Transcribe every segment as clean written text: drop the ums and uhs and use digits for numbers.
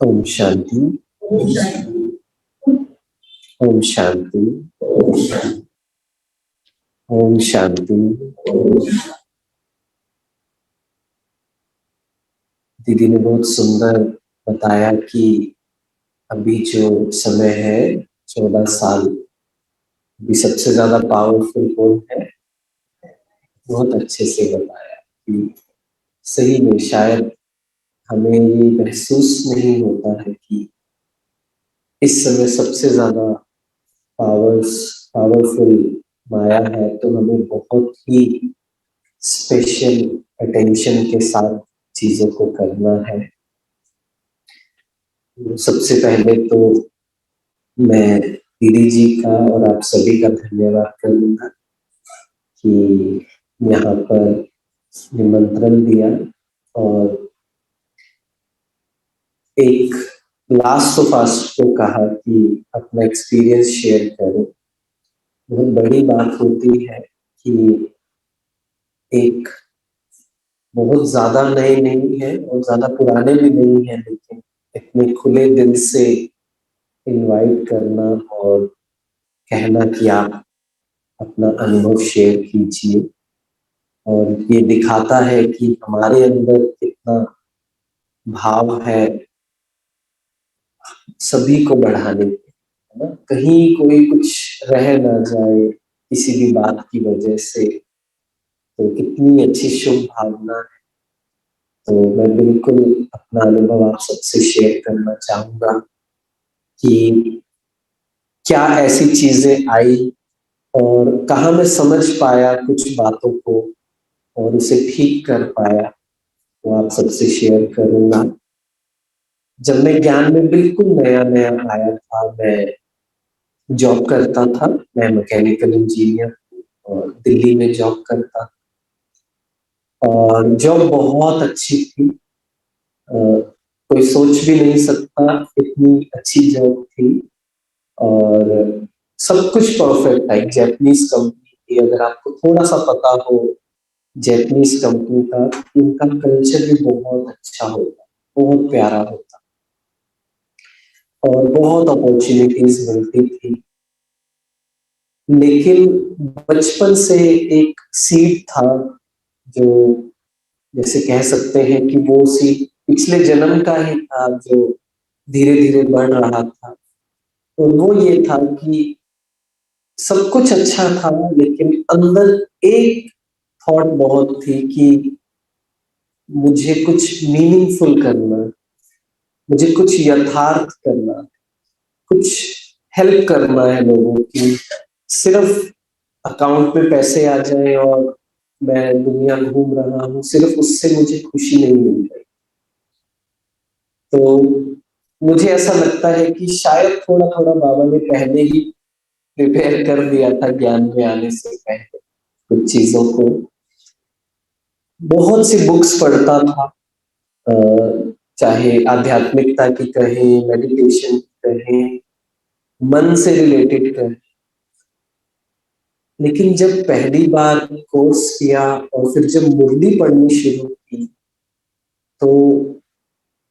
ओम शांति। ओम शांति। ओम शांति। दीदी ने बहुत सुंदर बताया कि अभी जो समय है 14 साल, अभी सबसे ज्यादा पावरफुल कौन है। बहुत अच्छे से बताया कि सही में शायद हमें ये महसूस नहीं होता है कि इस समय सबसे ज्यादा पावरफुल माया है, तो हमें बहुत ही स्पेशल अटेंशन के साथ चीजों को करना है। सबसे पहले तो मैं दीदी जी का और आप सभी का धन्यवाद करूंगा कि यहाँ पर निमंत्रण दिया और एक लास्ट ऑफ अस को कहा कि अपना एक्सपीरियंस शेयर करो। बहुत बड़ी बात होती है कि एक बहुत ज्यादा नए नहीं है और ज्यादा पुराने भी नहीं है, लेकिन इतने खुले दिल से इनवाइट करना और कहना कि आप अपना अनुभव शेयर कीजिए, और ये दिखाता है कि हमारे अंदर कितना भाव है सभी को बढ़ाने के, है ना। कहीं कोई कुछ रह ना जाए किसी भी बात की वजह से, तो कितनी अच्छी शुभ भावना है। तो मैं बिल्कुल अपना अनुभव आप सबसे शेयर करना चाहूंगा कि क्या ऐसी चीजें आई और कहाँ मैं समझ पाया कुछ बातों को और उसे ठीक कर पाया, वो आप सबसे शेयर करूंगा। जब मैं ज्ञान में बिल्कुल नया नया आया था, मैं जॉब करता था, मैं मैकेनिकल इंजीनियर और दिल्ली में जॉब करता था और जॉब बहुत अच्छी थी। कोई सोच भी नहीं सकता इतनी अच्छी जॉब थी और सब कुछ परफेक्ट था। एक जैपनीज कंपनी थी, अगर आपको थोड़ा सा पता हो जैपनीज कंपनी का, उनका कल्चर भी बहुत अच्छा होता, बहुत प्यारा होता और बहुत अपॉर्चुनिटीज मिलती थी। लेकिन बचपन से एक सीड था जो, जैसे कह सकते हैं कि वो सीड पिछले जन्म का ही था, जो धीरे धीरे बढ़ रहा था। और वो ये था कि सब कुछ अच्छा था, लेकिन अंदर एक थॉट बहुत थी कि मुझे कुछ मीनिंगफुल करना, मुझे कुछ यथार्थ करना, कुछ हेल्प करना है लोगों की। सिर्फ अकाउंट में पैसे आ जाए और मैं दुनिया घूम रहा हूँ, सिर्फ उससे मुझे खुशी नहीं मिल रही। तो मुझे ऐसा लगता है कि शायद थोड़ा थोड़ा बाबा ने पहले ही प्रिपेयर कर दिया था ज्ञान में आने से पहले कुछ चीजों को। बहुत सी बुक्स पढ़ता था, चाहे आध्यात्मिकता की कहें, मेडिटेशन की कहें, मन से रिलेटेड कहें। लेकिन जब पहली बार कोर्स किया और फिर जब मुरली पढ़नी शुरू की, तो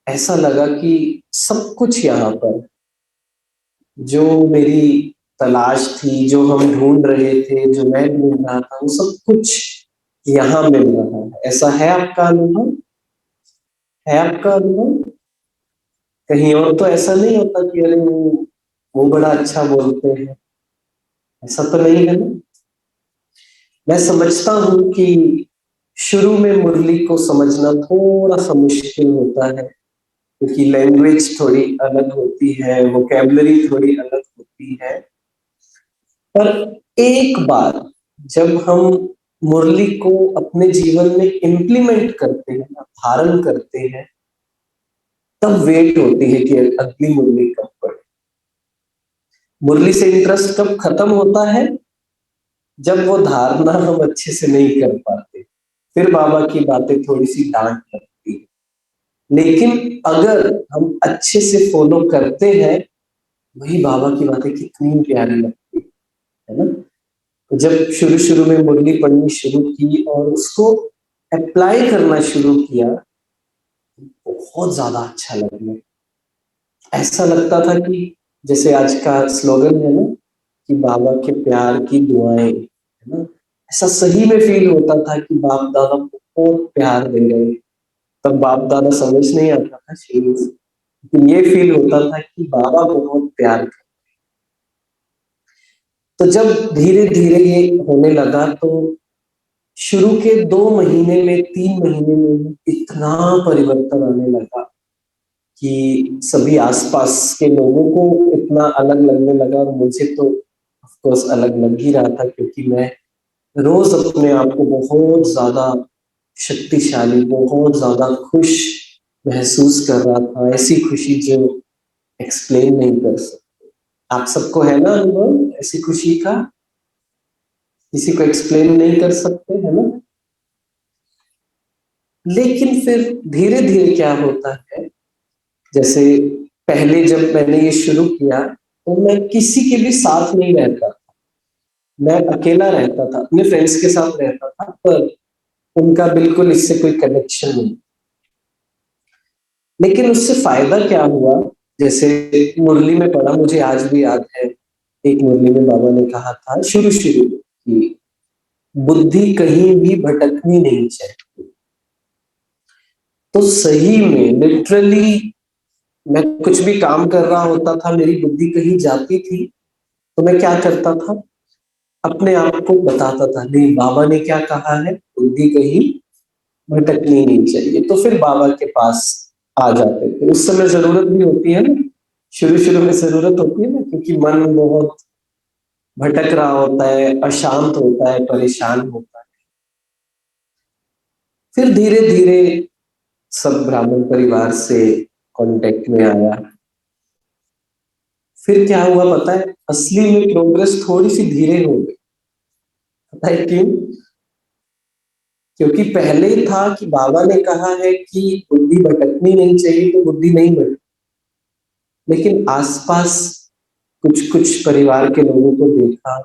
ऐसा लगा कि सब कुछ यहाँ पर, जो मेरी तलाश थी, जो हम ढूंढ रहे थे, जो मैं ढूंढ रहा था, वो सब कुछ यहाँ मिल रहा है। ऐसा है आपका अनुभव? है आपका अनुभव? कहीं और तो ऐसा नहीं होता कि अरे वो बड़ा अच्छा बोलते हैं, ऐसा तो नहीं है ना। मैं समझता हूँ कि शुरू में मुरली को समझना थोड़ा सा मुश्किल होता है, क्योंकि लैंग्वेज थोड़ी अलग होती है, वोकैबुलरी थोड़ी अलग होती है। पर एक बार जब हम मुरली को अपने जीवन में इम्प्लीमेंट करते हैं, धारण करते हैं, तब वेट होती है कि अगली मुरली कब पढ़े। मुरली से इंटरेस्ट कब खत्म होता है? जब वो धारणा हम अच्छे से नहीं कर पाते, फिर बाबा की बातें थोड़ी सी डांट लगती है। लेकिन अगर हम अच्छे से फॉलो करते हैं, वही बाबा की बातें कितनी प्यारी लगती है ना। तो जब शुरू शुरू में मुरली पढ़नी शुरू की और उसको अप्लाई करना शुरू किया, बहुत ज्यादा अच्छा लगने। ऐसा लगता था कि जैसे आज का स्लोगन है ना कि बाबा के प्यार की दुआएं, है ना? ऐसा सही में फील होता था कि बाप दादा बहुत प्यार दे रहे हैं। तब बाप दादा समझ नहीं आता था शुरू से, लेकिन ये फील होता था कि बाबा बहुत प्यार कर। तो जब धीरे धीरे ये होने लगा तो शुरू के 2 महीने में 3 महीने में ही इतना परिवर्तन आने लगा कि सभी आसपास के लोगों को इतना अलग लगने लगा, और मुझे तो ऑफ कोर्स अलग लग ही रहा था, क्योंकि मैं रोज अपने आप को बहुत ज्यादा शक्तिशाली, बहुत ज्यादा खुश महसूस कर रहा था। ऐसी खुशी जो एक्सप्लेन नहीं कर सकते। आप सबको है ना अनुभव ऐसी खुशी का? किसी को एक्सप्लेन नहीं कर सकते, है ना? लेकिन फिर धीरे धीरे क्या होता है, जैसे पहले जब मैंने ये शुरू किया तो मैं किसी के भी साथ नहीं रहता, मैं अकेला रहता था, अपने फ्रेंड्स के साथ रहता था, पर उनका बिल्कुल इससे कोई कनेक्शन नहीं। लेकिन उससे फायदा क्या हुआ, जैसे मुरली में पढ़ा, मुझे आज भी याद है, एक मुरली में बाबा ने कहा था शुरू शुरू में कि बुद्धि कहीं भी भटकनी नहीं चाहिए। तो सही में लिटरली मैं कुछ भी काम कर रहा होता था, मेरी बुद्धि कहीं जाती थी, तो मैं क्या करता था, अपने आप को बताता था नहीं बाबा ने क्या कहा है, बुद्धि कहीं भटकनी नहीं चाहिए। तो फिर बाबा के पास आ जाते थे। उस समय जरूरत भी होती है ना, शुरू शुरू में जरूरत होती है ना, क्योंकि मन बहुत भटक रहा होता है, अशांत होता है, परेशान होता है। फिर धीरे धीरे सब ब्राह्मण परिवार से कांटेक्ट में आया। फिर क्या हुआ पता है, असली में प्रोग्रेस थोड़ी सी धीरे हो गई। पता है क्यों? क्योंकि पहले था कि बाबा ने कहा है कि बुद्धि भटकनी नहीं चाहिए, तो बुद्धि नहीं भटकी। लेकिन आसपास कुछ कुछ परिवार के लोगों को देखा,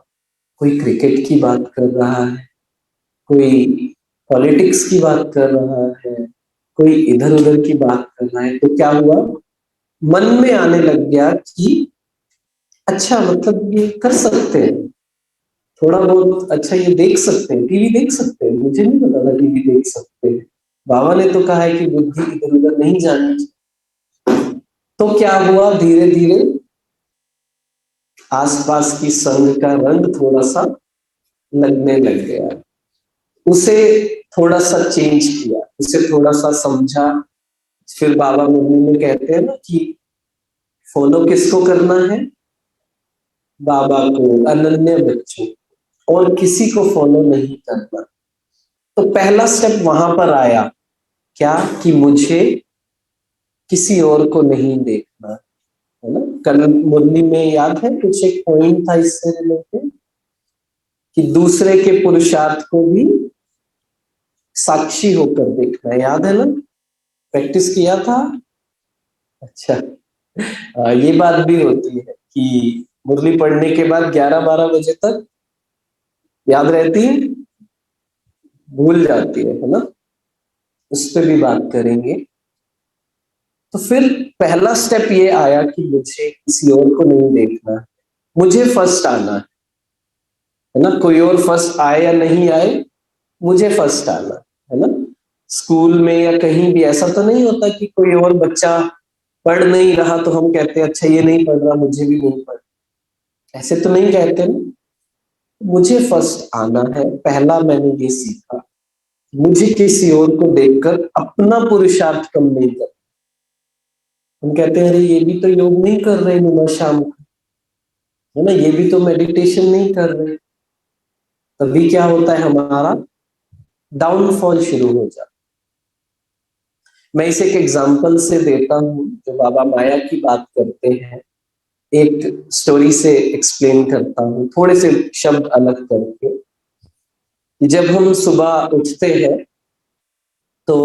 कोई क्रिकेट की बात कर रहा है, कोई पॉलिटिक्स की बात कर रहा है, कोई इधर उधर की बात कर रहा है। तो क्या हुआ, मन में आने लग गया कि अच्छा मतलब ये कर सकते हैं, थोड़ा बहुत अच्छा ये देख सकते हैं, टीवी देख सकते हैं, मुझे नहीं पता था टीवी देख सकते हैं। बाबा ने तो कहा है कि बुद्धि इधर उधर नहीं जानी चाहिए। तो क्या हुआ, धीरे धीरे आसपास की संघ का रंग थोड़ा सा लगने लग गया, उसे थोड़ा सा चेंज किया, उसे थोड़ा सा समझा। फिर बाबा मुरली में कहते हैं ना कि फॉलो किसको करना है, बाबा को, अनन्य बच्चों, और किसी को फॉलो नहीं करना। तो पहला स्टेप वहां पर आया, क्या कि मुझे किसी और को नहीं देखना, है ना? कल मुरली में याद है कुछ एक पॉइंट था इससे रिलेटेड, कि दूसरे के पुरुषार्थ को भी साक्षी होकर देखना, याद है ना? प्रैक्टिस किया था। अच्छा। ये बात भी होती है कि मुरली पढ़ने के बाद 11-12 बजे तक याद रहती है, भूल जाती है ना? उस पर भी बात करेंगे। तो फिर पहला स्टेप ये आया कि मुझे किसी और को नहीं देखना, मुझे फर्स्ट आना है ना? कोई और फर्स्ट आए या नहीं आए, मुझे फर्स्ट आना है ना? स्कूल में या कहीं भी ऐसा तो नहीं होता कि कोई और बच्चा पढ़ नहीं रहा तो हम कहते हैं अच्छा ये नहीं पढ़ रहा, मुझे भी नहीं पढ़, ऐसे तो नहीं कहते ना। मुझे फर्स्ट आना है, पहला मैंने ये सीखा, मुझे किसी और को देखकर अपना पुरुषार्थ कम नहीं कर। हम कहते हैं अरे ये भी तो योग नहीं कर रहे नुमा शाम को, है ना, ये भी तो मेडिटेशन नहीं कर रहे। तभी क्या होता है, हमारा डाउनफॉल शुरू हो जाता। मैं इसे एक एग्जांपल से देता हूँ, जो बाबा माया की बात करते हैं, एक स्टोरी से एक्सप्लेन करता हूँ, थोड़े से शब्द अलग करके। जब हम सुबह उठते हैं तो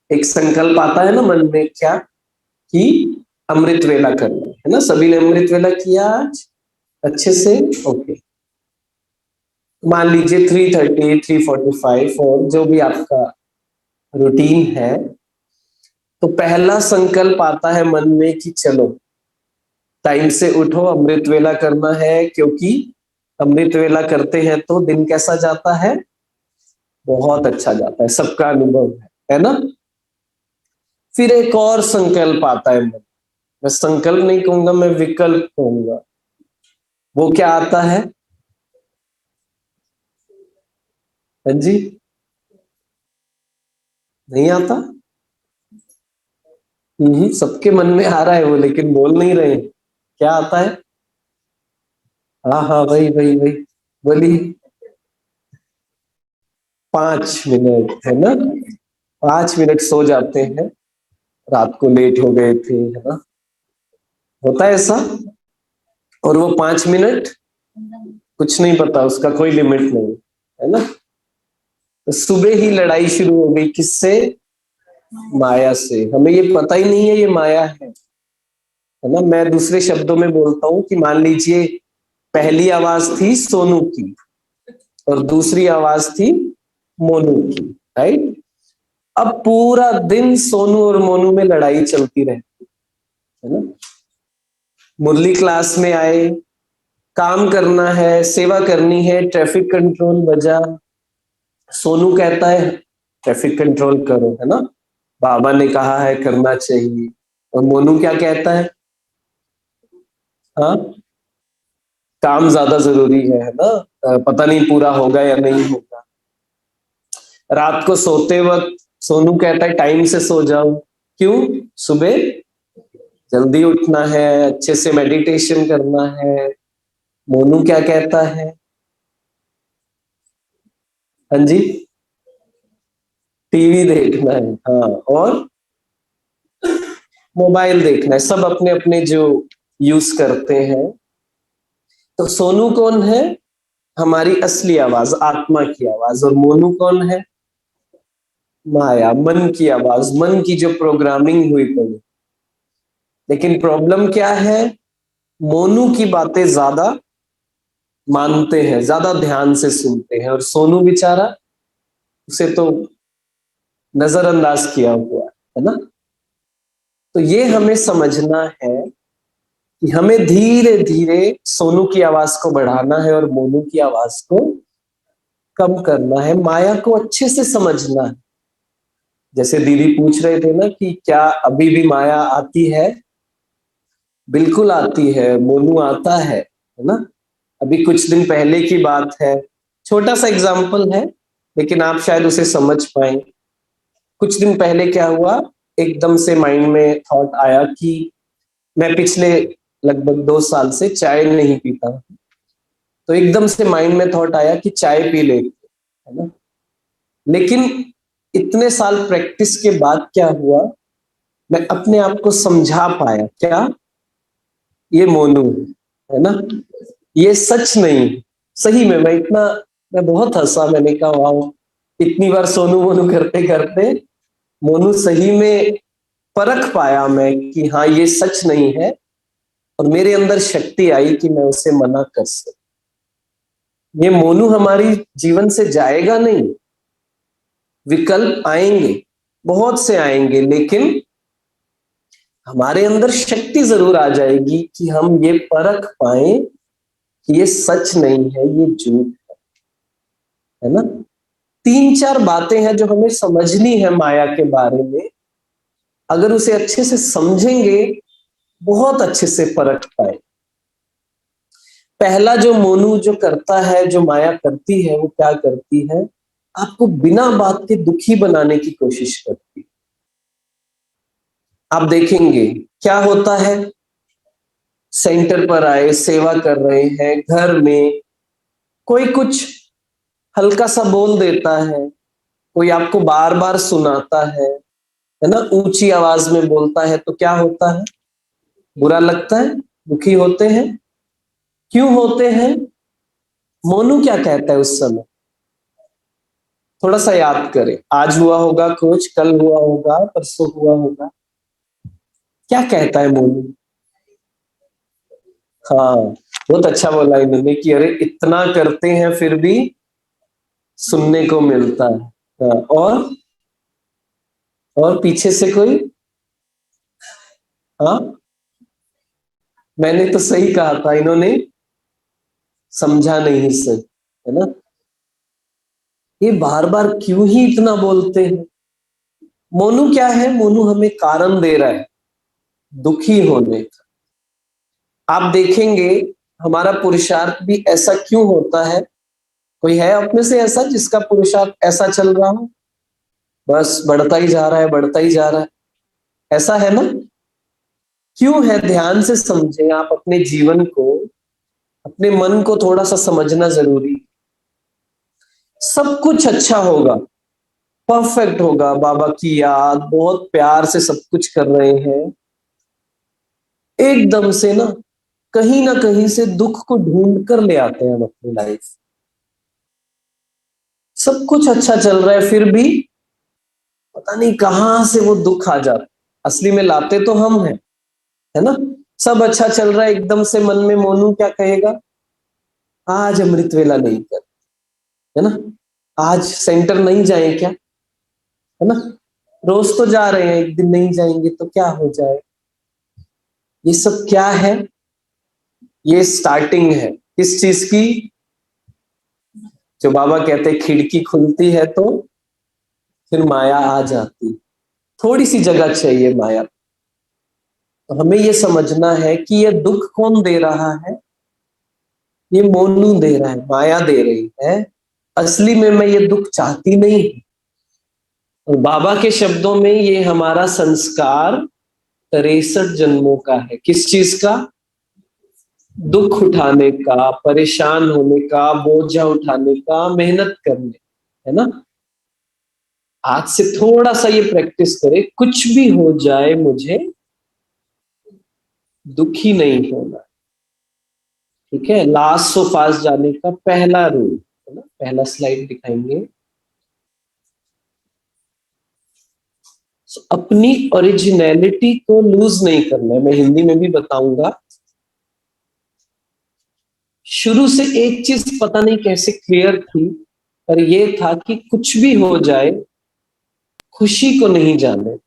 एक संकल्प आता है ना मन में, क्या कि अमृत वेला करना है ना? सभी ने अमृत वेला किया आज अच्छे से? ओके, मान लीजिए 3:30, 3:45 और जो भी आपका रूटीन है। तो पहला संकल्प आता है मन में कि चलो टाइम से उठो, अमृत वेला करना है, क्योंकि अमृत वेला करते हैं तो दिन कैसा जाता है? बहुत अच्छा जाता है, सबका अनुभव है ना? फिर एक और संकल्प आता है मन, मैं संकल्प नहीं कहूंगा, मैं विकल्प कहूंगा। वो क्या आता है? हाँ जी, नहीं आता? सबके मन में आ रहा है वो, लेकिन बोल नहीं रहे। क्या आता है? हाँ हाँ, वही वही वही, बोली। 5 मिनट, है ना? 5 मिनट सो जाते हैं, रात को लेट हो गए थे, है ना? होता है ऐसा। और वो 5 मिनट कुछ नहीं पता, उसका कोई लिमिट नहीं, है ना? तो सुबह ही लड़ाई शुरू हो गई, किससे? माया से। हमें ये पता ही नहीं है ये माया है ना? मैं दूसरे शब्दों में बोलता हूँ कि मान लीजिए पहली आवाज थी सोनू की और दूसरी आवाज थी मोनू की, राइट? अब पूरा दिन सोनू और मोनू में लड़ाई चलती रहती है ना? मुरली क्लास में आए, काम करना है, सेवा करनी है, ट्रैफिक कंट्रोल बजा, सोनू कहता है ट्रैफिक कंट्रोल करो, है ना? बाबा ने कहा है करना चाहिए। और मोनू क्या कहता है? हाँ, काम ज्यादा जरूरी है ना? पता नहीं पूरा होगा या नहीं होगा। रात को सोते वक्त सोनू कहता है टाइम से सो जाओ, क्यों? सुबह जल्दी उठना है, अच्छे से मेडिटेशन करना है। मोनू क्या कहता है? हाँ जी, टीवी देखना है, हाँ, और मोबाइल देखना है। सब अपने अपने जो यूज करते हैं। तो सोनू कौन है? हमारी असली आवाज, आत्मा की आवाज। और मोनू कौन है? माया, मन की आवाज, मन की जो प्रोग्रामिंग हुई पड़ी। लेकिन प्रॉब्लम क्या है? मोनू की बातें ज्यादा मानते हैं, ज्यादा ध्यान से सुनते हैं, और सोनू बेचारा, उसे तो नजरअंदाज किया हुआ है ना? तो ये हमें समझना है कि हमें धीरे धीरे सोनू की आवाज को बढ़ाना है और मोनू की आवाज को कम करना है, माया को अच्छे से समझना है। जैसे दीदी पूछ रहे थे ना कि क्या अभी भी माया आती है? बिल्कुल आती है, मोनू आता है ना? अभी कुछ दिन पहले की बात है, छोटा सा एग्जाम्पल है, लेकिन आप शायद उसे समझ पाए। कुछ दिन पहले क्या हुआ, एकदम से माइंड में थॉट आया कि मैं पिछले लगभग 2 साल से चाय नहीं पीता। तो एकदम से माइंड में थॉट आया कि चाय पी लेते, है ना? लेकिन इतने साल प्रैक्टिस के बाद क्या हुआ, मैं अपने आप को समझा पाया, क्या ये मोनू है ना? ये सच नहीं। सही में मैं बहुत हंसा, मैंने कहा वाह, इतनी बार सोनू मोनू करते करते मोनू सही में परख पाया मैं कि हाँ ये सच नहीं है। और मेरे अंदर शक्ति आई कि मैं उसे मना कर सकूं। ये मोनू हमारी जीवन से जाएगा नहीं, विकल्प आएंगे, बहुत से आएंगे, लेकिन हमारे अंदर शक्ति जरूर आ जाएगी कि हम ये परख पाए कि ये सच नहीं है, ये झूठ है ना? 3-4 बातें हैं जो हमें समझनी है माया के बारे में। अगर उसे अच्छे से समझेंगे, बहुत अच्छे से परख पाए। पहला जो मोनू जो करता है, जो माया करती है, वो क्या करती है? आपको बिना बात के दुखी बनाने की कोशिश करती है। आप देखेंगे क्या होता है, सेंटर पर आए, सेवा कर रहे हैं, घर में कोई कुछ हल्का सा बोल देता है, कोई आपको बार बार सुनाता है ना? ऊंची आवाज में बोलता है तो क्या होता है? बुरा लगता है, दुखी होते हैं। क्यों होते हैं? मोनू क्या कहता है उस समय? थोड़ा सा याद करें, आज हुआ होगा कुछ, कल हुआ होगा, परसों हुआ होगा। क्या कहता है मोनू? हाँ, बहुत अच्छा बोला इन्होंने कि अरे इतना करते हैं फिर भी सुनने को मिलता है। हाँ, और पीछे से कोई हाँ, मैंने तो सही कहा था, इन्होंने समझा नहीं सही, है ना। ये बार बार क्यों ही इतना बोलते हैं। मोनू क्या है, मोनू हमें कारण दे रहा है दुखी होने का। आप देखेंगे हमारा पुरुषार्थ भी ऐसा क्यों होता है। कोई है अपने से ऐसा जिसका पुरुषार्थ ऐसा चल रहा हो, बस बढ़ता ही जा रहा है, बढ़ता ही जा रहा है, ऐसा है ना। क्यों है, ध्यान से समझें आप अपने जीवन को, अपने मन को थोड़ा सा समझना जरूरी। सब कुछ अच्छा होगा, परफेक्ट होगा, बाबा की याद, बहुत प्यार से सब कुछ कर रहे हैं, एकदम से ना कहीं से दुख को ढूंढ कर ले आते हैं हम अपनी लाइफ। सब कुछ अच्छा चल रहा है, फिर भी पता नहीं कहां से वो दुख आ जाता है। असली में लाते तो हम हैं, है ना। सब अच्छा चल रहा है, एकदम से मन में मोनू क्या कहेगा, आज अमृत वेला नहीं कर, है ना, आज सेंटर नहीं जाए क्या, है ना, रोज तो जा रहे हैं, एक दिन नहीं जाएंगे तो क्या हो जाए। ये सब क्या है, ये स्टार्टिंग है किस चीज की। जो बाबा कहते हैं खिड़की खुलती है तो फिर माया आ जाती, थोड़ी सी जगह चाहिए माया। तो हमें ये समझना है कि ये दुख कौन दे रहा है, ये मोनू दे रहा है, माया दे रही है। असली में मैं ये दुख चाहती नहीं। और बाबा के शब्दों में ये हमारा संस्कार 63 जन्मों का है। किस चीज का, दुख उठाने का, परेशान होने का, बोझा उठाने का, मेहनत करने, है ना। आज से थोड़ा सा ये प्रैक्टिस करें, कुछ भी हो जाए मुझे दुखी नहीं होना। ठीक है, लास्ट सो फास्ट जाने का पहला रूल, है ना। पहला स्लाइड दिखाएंगे। अपनी ओरिजिनलिटी को लूज नहीं करना है, मैं हिंदी में भी बताऊंगा। शुरू से एक चीज पता नहीं कैसे क्लियर थी, पर ये था कि कुछ भी हो जाए खुशी को नहीं जाने।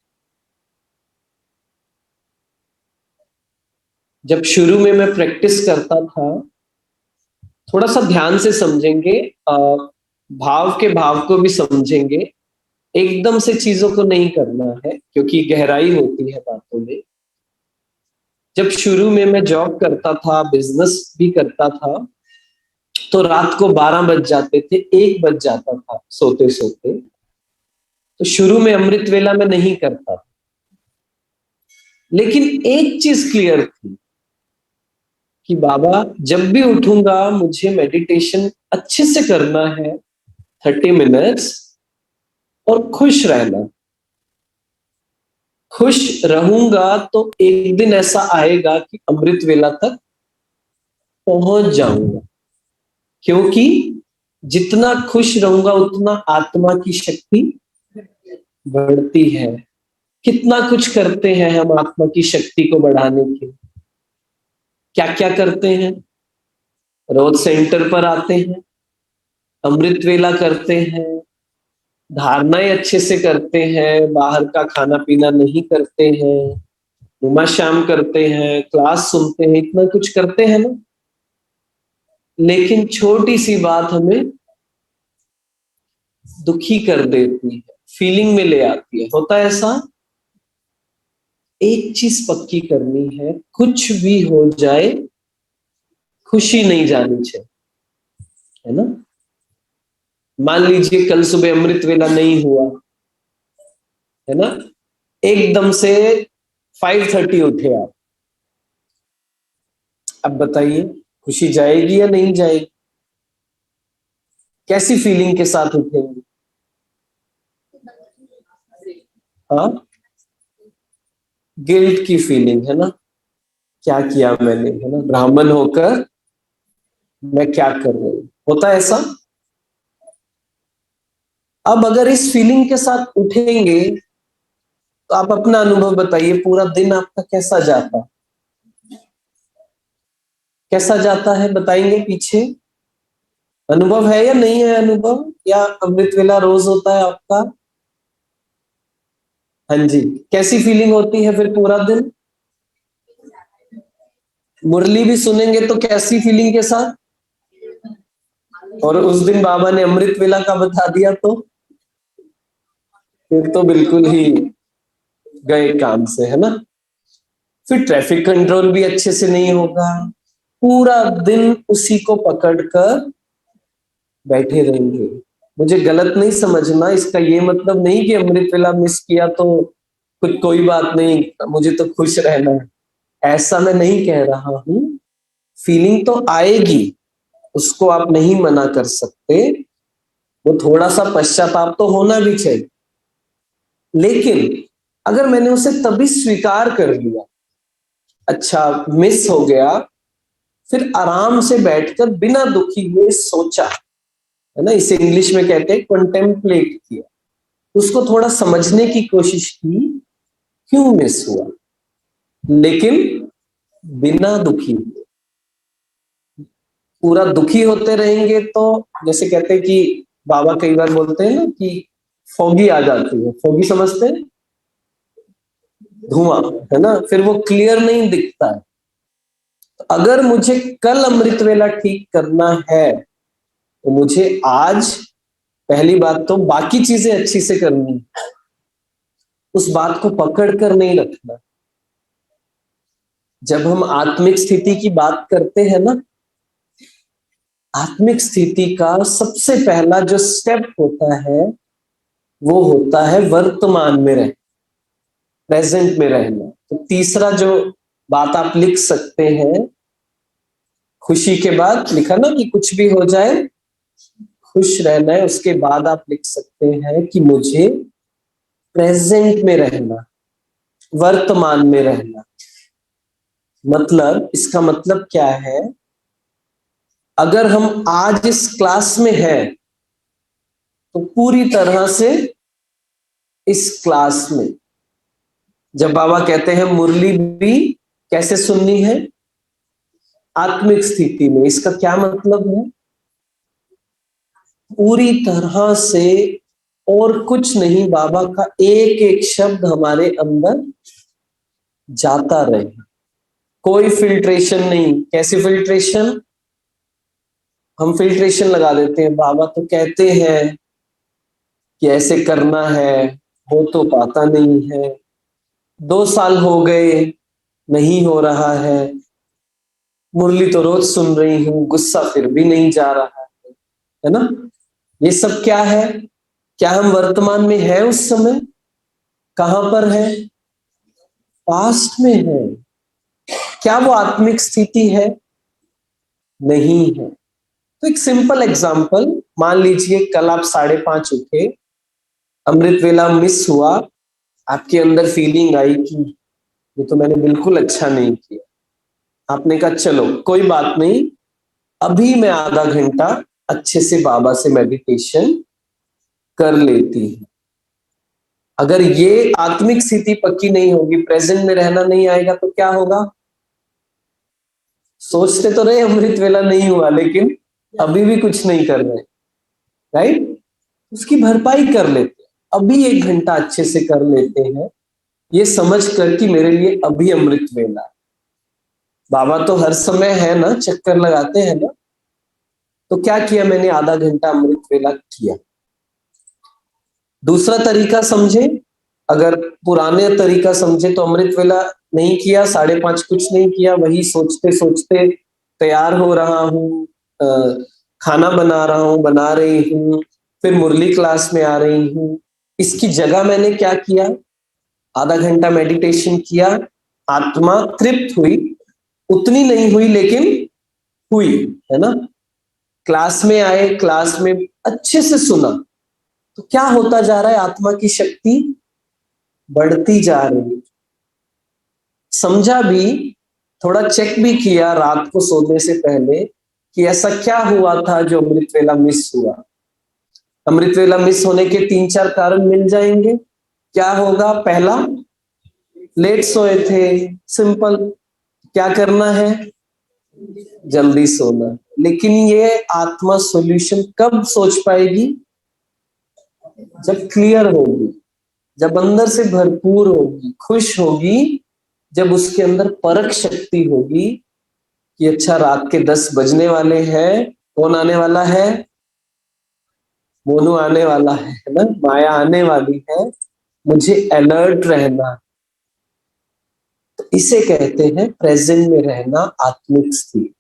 जब शुरू में मैं प्रैक्टिस करता था, थोड़ा सा ध्यान से समझेंगे, भाव के भाव को भी समझेंगे, एकदम से चीजों को नहीं करना है क्योंकि गहराई होती है बातों में। जब शुरू में मैं जॉब करता था, बिजनेस भी करता था, तो रात को 12 बज जाते थे, 1 बज जाता था सोते सोते। तो शुरू में अमृत वेला में नहीं करता था, लेकिन एक चीज क्लियर थी कि बाबा जब भी उठूंगा मुझे मेडिटेशन अच्छे से करना है, 30 मिनट्स, और खुश रहना। खुश रहूंगा तो एक दिन ऐसा आएगा कि अमृत वेला तक पहुंच जाऊंगा। क्योंकि जितना खुश रहूंगा उतना आत्मा की शक्ति बढ़ती है। कितना कुछ करते हैं हम आत्मा की शक्ति को बढ़ाने के, क्या क्या करते हैं। रोज सेंटर पर आते हैं, अमृत वेला करते हैं, धारणाएं अच्छे से करते हैं, बाहर का खाना पीना नहीं करते हैं, नुमा शाम करते हैं, क्लास सुनते हैं, इतना कुछ करते हैं ना। लेकिन छोटी सी बात हमें दुखी कर देती है, फीलिंग में ले आती है। होता है ऐसा। एक चीज पक्की करनी है, कुछ भी हो जाए खुशी नहीं जानी चाहिए, है ना। मान लीजिए कल सुबह अमृत वेला नहीं हुआ, है ना, एकदम से 5:30 उठे आप, अब बताइए खुशी जाएगी या नहीं जाएगी। कैसी फीलिंग के साथ उठेंगे। हाँ, गिल्ट की फीलिंग, है ना। क्या किया मैंने, है ना, ब्राह्मण होकर मैं क्या कर रही हूं, होता है ऐसा। अब अगर इस फीलिंग के साथ उठेंगे तो आप अपना अनुभव बताइए, पूरा दिन आपका कैसा जाता, कैसा जाता है, बताएंगे पीछे। अनुभव है या नहीं है अनुभव, या अमृत वेला रोज होता है आपका। हाँ जी, कैसी फीलिंग होती है फिर पूरा दिन। मुरली भी सुनेंगे तो कैसी फीलिंग के साथ, और उस दिन बाबा ने अमृत वेला का बता दिया तो फिर तो बिल्कुल ही गए काम से, है ना। फिर ट्रैफिक कंट्रोल भी अच्छे से नहीं होगा, पूरा दिन उसी को पकड़कर बैठे रहेंगे। मुझे गलत नहीं समझना, इसका ये मतलब नहीं कि अमृत वेला मिस किया तो कुछ कोई बात नहीं, मुझे तो खुश रहना है, ऐसा मैं नहीं कह रहा हूं। फीलिंग तो आएगी, उसको आप नहीं मना कर सकते, वो थोड़ा सा पश्चाताप तो होना भी चाहिए, लेकिन अगर मैंने उसे तभी स्वीकार कर लिया, अच्छा मिस हो गया, फिर आराम से बैठकर बिना दुखी हुए सोचा, है ना, इसे इंग्लिश में कहते हैं कंटेम्पलेट किया, उसको थोड़ा समझने की कोशिश की, क्यों मिस हुआ, लेकिन बिना दुखी हुए। पूरा दुखी होते रहेंगे तो, जैसे कहते हैं कि बाबा कई बार बोलते हैं ना कि फोगी आ जाती है, फोगी समझते हैं, धुआं, है ना, फिर वो क्लियर नहीं दिखता है। तो अगर मुझे कल अमृत वेला ठीक करना है तो मुझे आज पहली बात तो बाकी चीजें अच्छी से करनी है, उस बात को पकड़ कर नहीं रखना। जब हम आत्मिक स्थिति की बात करते हैं ना, आत्मिक स्थिति का सबसे पहला जो स्टेप होता है वो होता है वर्तमान में रहना, प्रेजेंट में रहना। तो तीसरा जो बात आप लिख सकते हैं, खुशी के बाद लिखा ना कि कुछ भी हो जाए खुश रहना है, उसके बाद आप लिख सकते हैं कि मुझे प्रेजेंट में रहना, वर्तमान में रहना। मतलब इसका मतलब क्या है, अगर हम आज इस क्लास में हैं तो पूरी तरह से इस क्लास में, जब बाबा कहते हैं मुरली भी कैसे सुननी है, आत्मिक स्थिति में, इसका क्या मतलब है, पूरी तरह से, और कुछ नहीं, बाबा का एक एक शब्द हमारे अंदर जाता रहे, कोई फिल्ट्रेशन नहीं। कैसी फिल्ट्रेशन, हम फिल्ट्रेशन लगा देते हैं, बाबा तो कहते हैं कि ऐसे करना है, हो तो पाता नहीं है, 2 साल हो गए नहीं हो रहा है, मुरली तो रोज सुन रही हूँ, गुस्सा फिर भी नहीं जा रहा है ना। ये सब क्या है, क्या हम वर्तमान में है उस समय, कहां पर है, पास्ट में है। क्या वो आत्मिक स्थिति है, नहीं है। तो एक सिंपल एग्जांपल, मान लीजिए कल आप 5:30 उठे, अमृत वेला मिस हुआ, आपके अंदर फीलिंग आई कि ये तो मैंने बिल्कुल अच्छा नहीं किया, आपने कहा चलो कोई बात नहीं, अभी मैं आधा घंटा अच्छे से बाबा से मेडिटेशन कर लेती हूँ। अगर ये आत्मिक स्थिति पक्की नहीं होगी, प्रेजेंट में रहना नहीं आएगा, तो क्या होगा, सोचते तो रहे अमृत वेला नहीं हुआ, लेकिन अभी भी कुछ नहीं कर रहे, राइट। उसकी भरपाई कर लेते हैं, अभी 1 घंटा अच्छे से कर लेते हैं, ये समझ कर कि मेरे लिए अभी अमृत वेला है। बाबा तो हर समय है ना, चक्कर लगाते हैं ना, तो क्या किया मैंने, आधा घंटा अमृत वेला किया। दूसरा तरीका समझे, अगर पुराने तरीका समझे तो अमृत वेला नहीं किया, 5:30 कुछ नहीं किया, वही सोचते सोचते तैयार हो रहा हूँ, खाना बना रहा हूँ, बना रही हूँ, फिर मुरली क्लास में आ रही हूँ, इसकी जगह मैंने क्या किया, आधा घंटा मेडिटेशन किया, आत्मा तृप्त हुई, उतनी नहीं हुई लेकिन हुई, है ना। क्लास में आए, क्लास में अच्छे से सुना, तो क्या होता जा रहा है, आत्मा की शक्ति बढ़ती जा रही है। समझा भी, थोड़ा चेक भी किया रात को सोने से पहले कि ऐसा क्या हुआ था जो अमृत वेला मिस हुआ। अमृत वेला मिस होने के 3-4 कारण मिल जाएंगे। क्या होगा, पहला, लेट सोए थे, सिंपल, क्या करना है, जल्दी सोना। लेकिन ये आत्मा सॉल्यूशन कब सोच पाएगी, जब क्लियर होगी, जब अंदर से भरपूर होगी, खुश होगी, जब उसके अंदर परख शक्ति होगी, कि अच्छा रात के 10 बजने वाले हैं, कौन आने वाला है? मोनू आने वाला है ना, माया आने वाली है, मुझे अलर्ट रहना। तो इसे कहते हैं प्रेजेंट में रहना, आत्मिक स्थिति।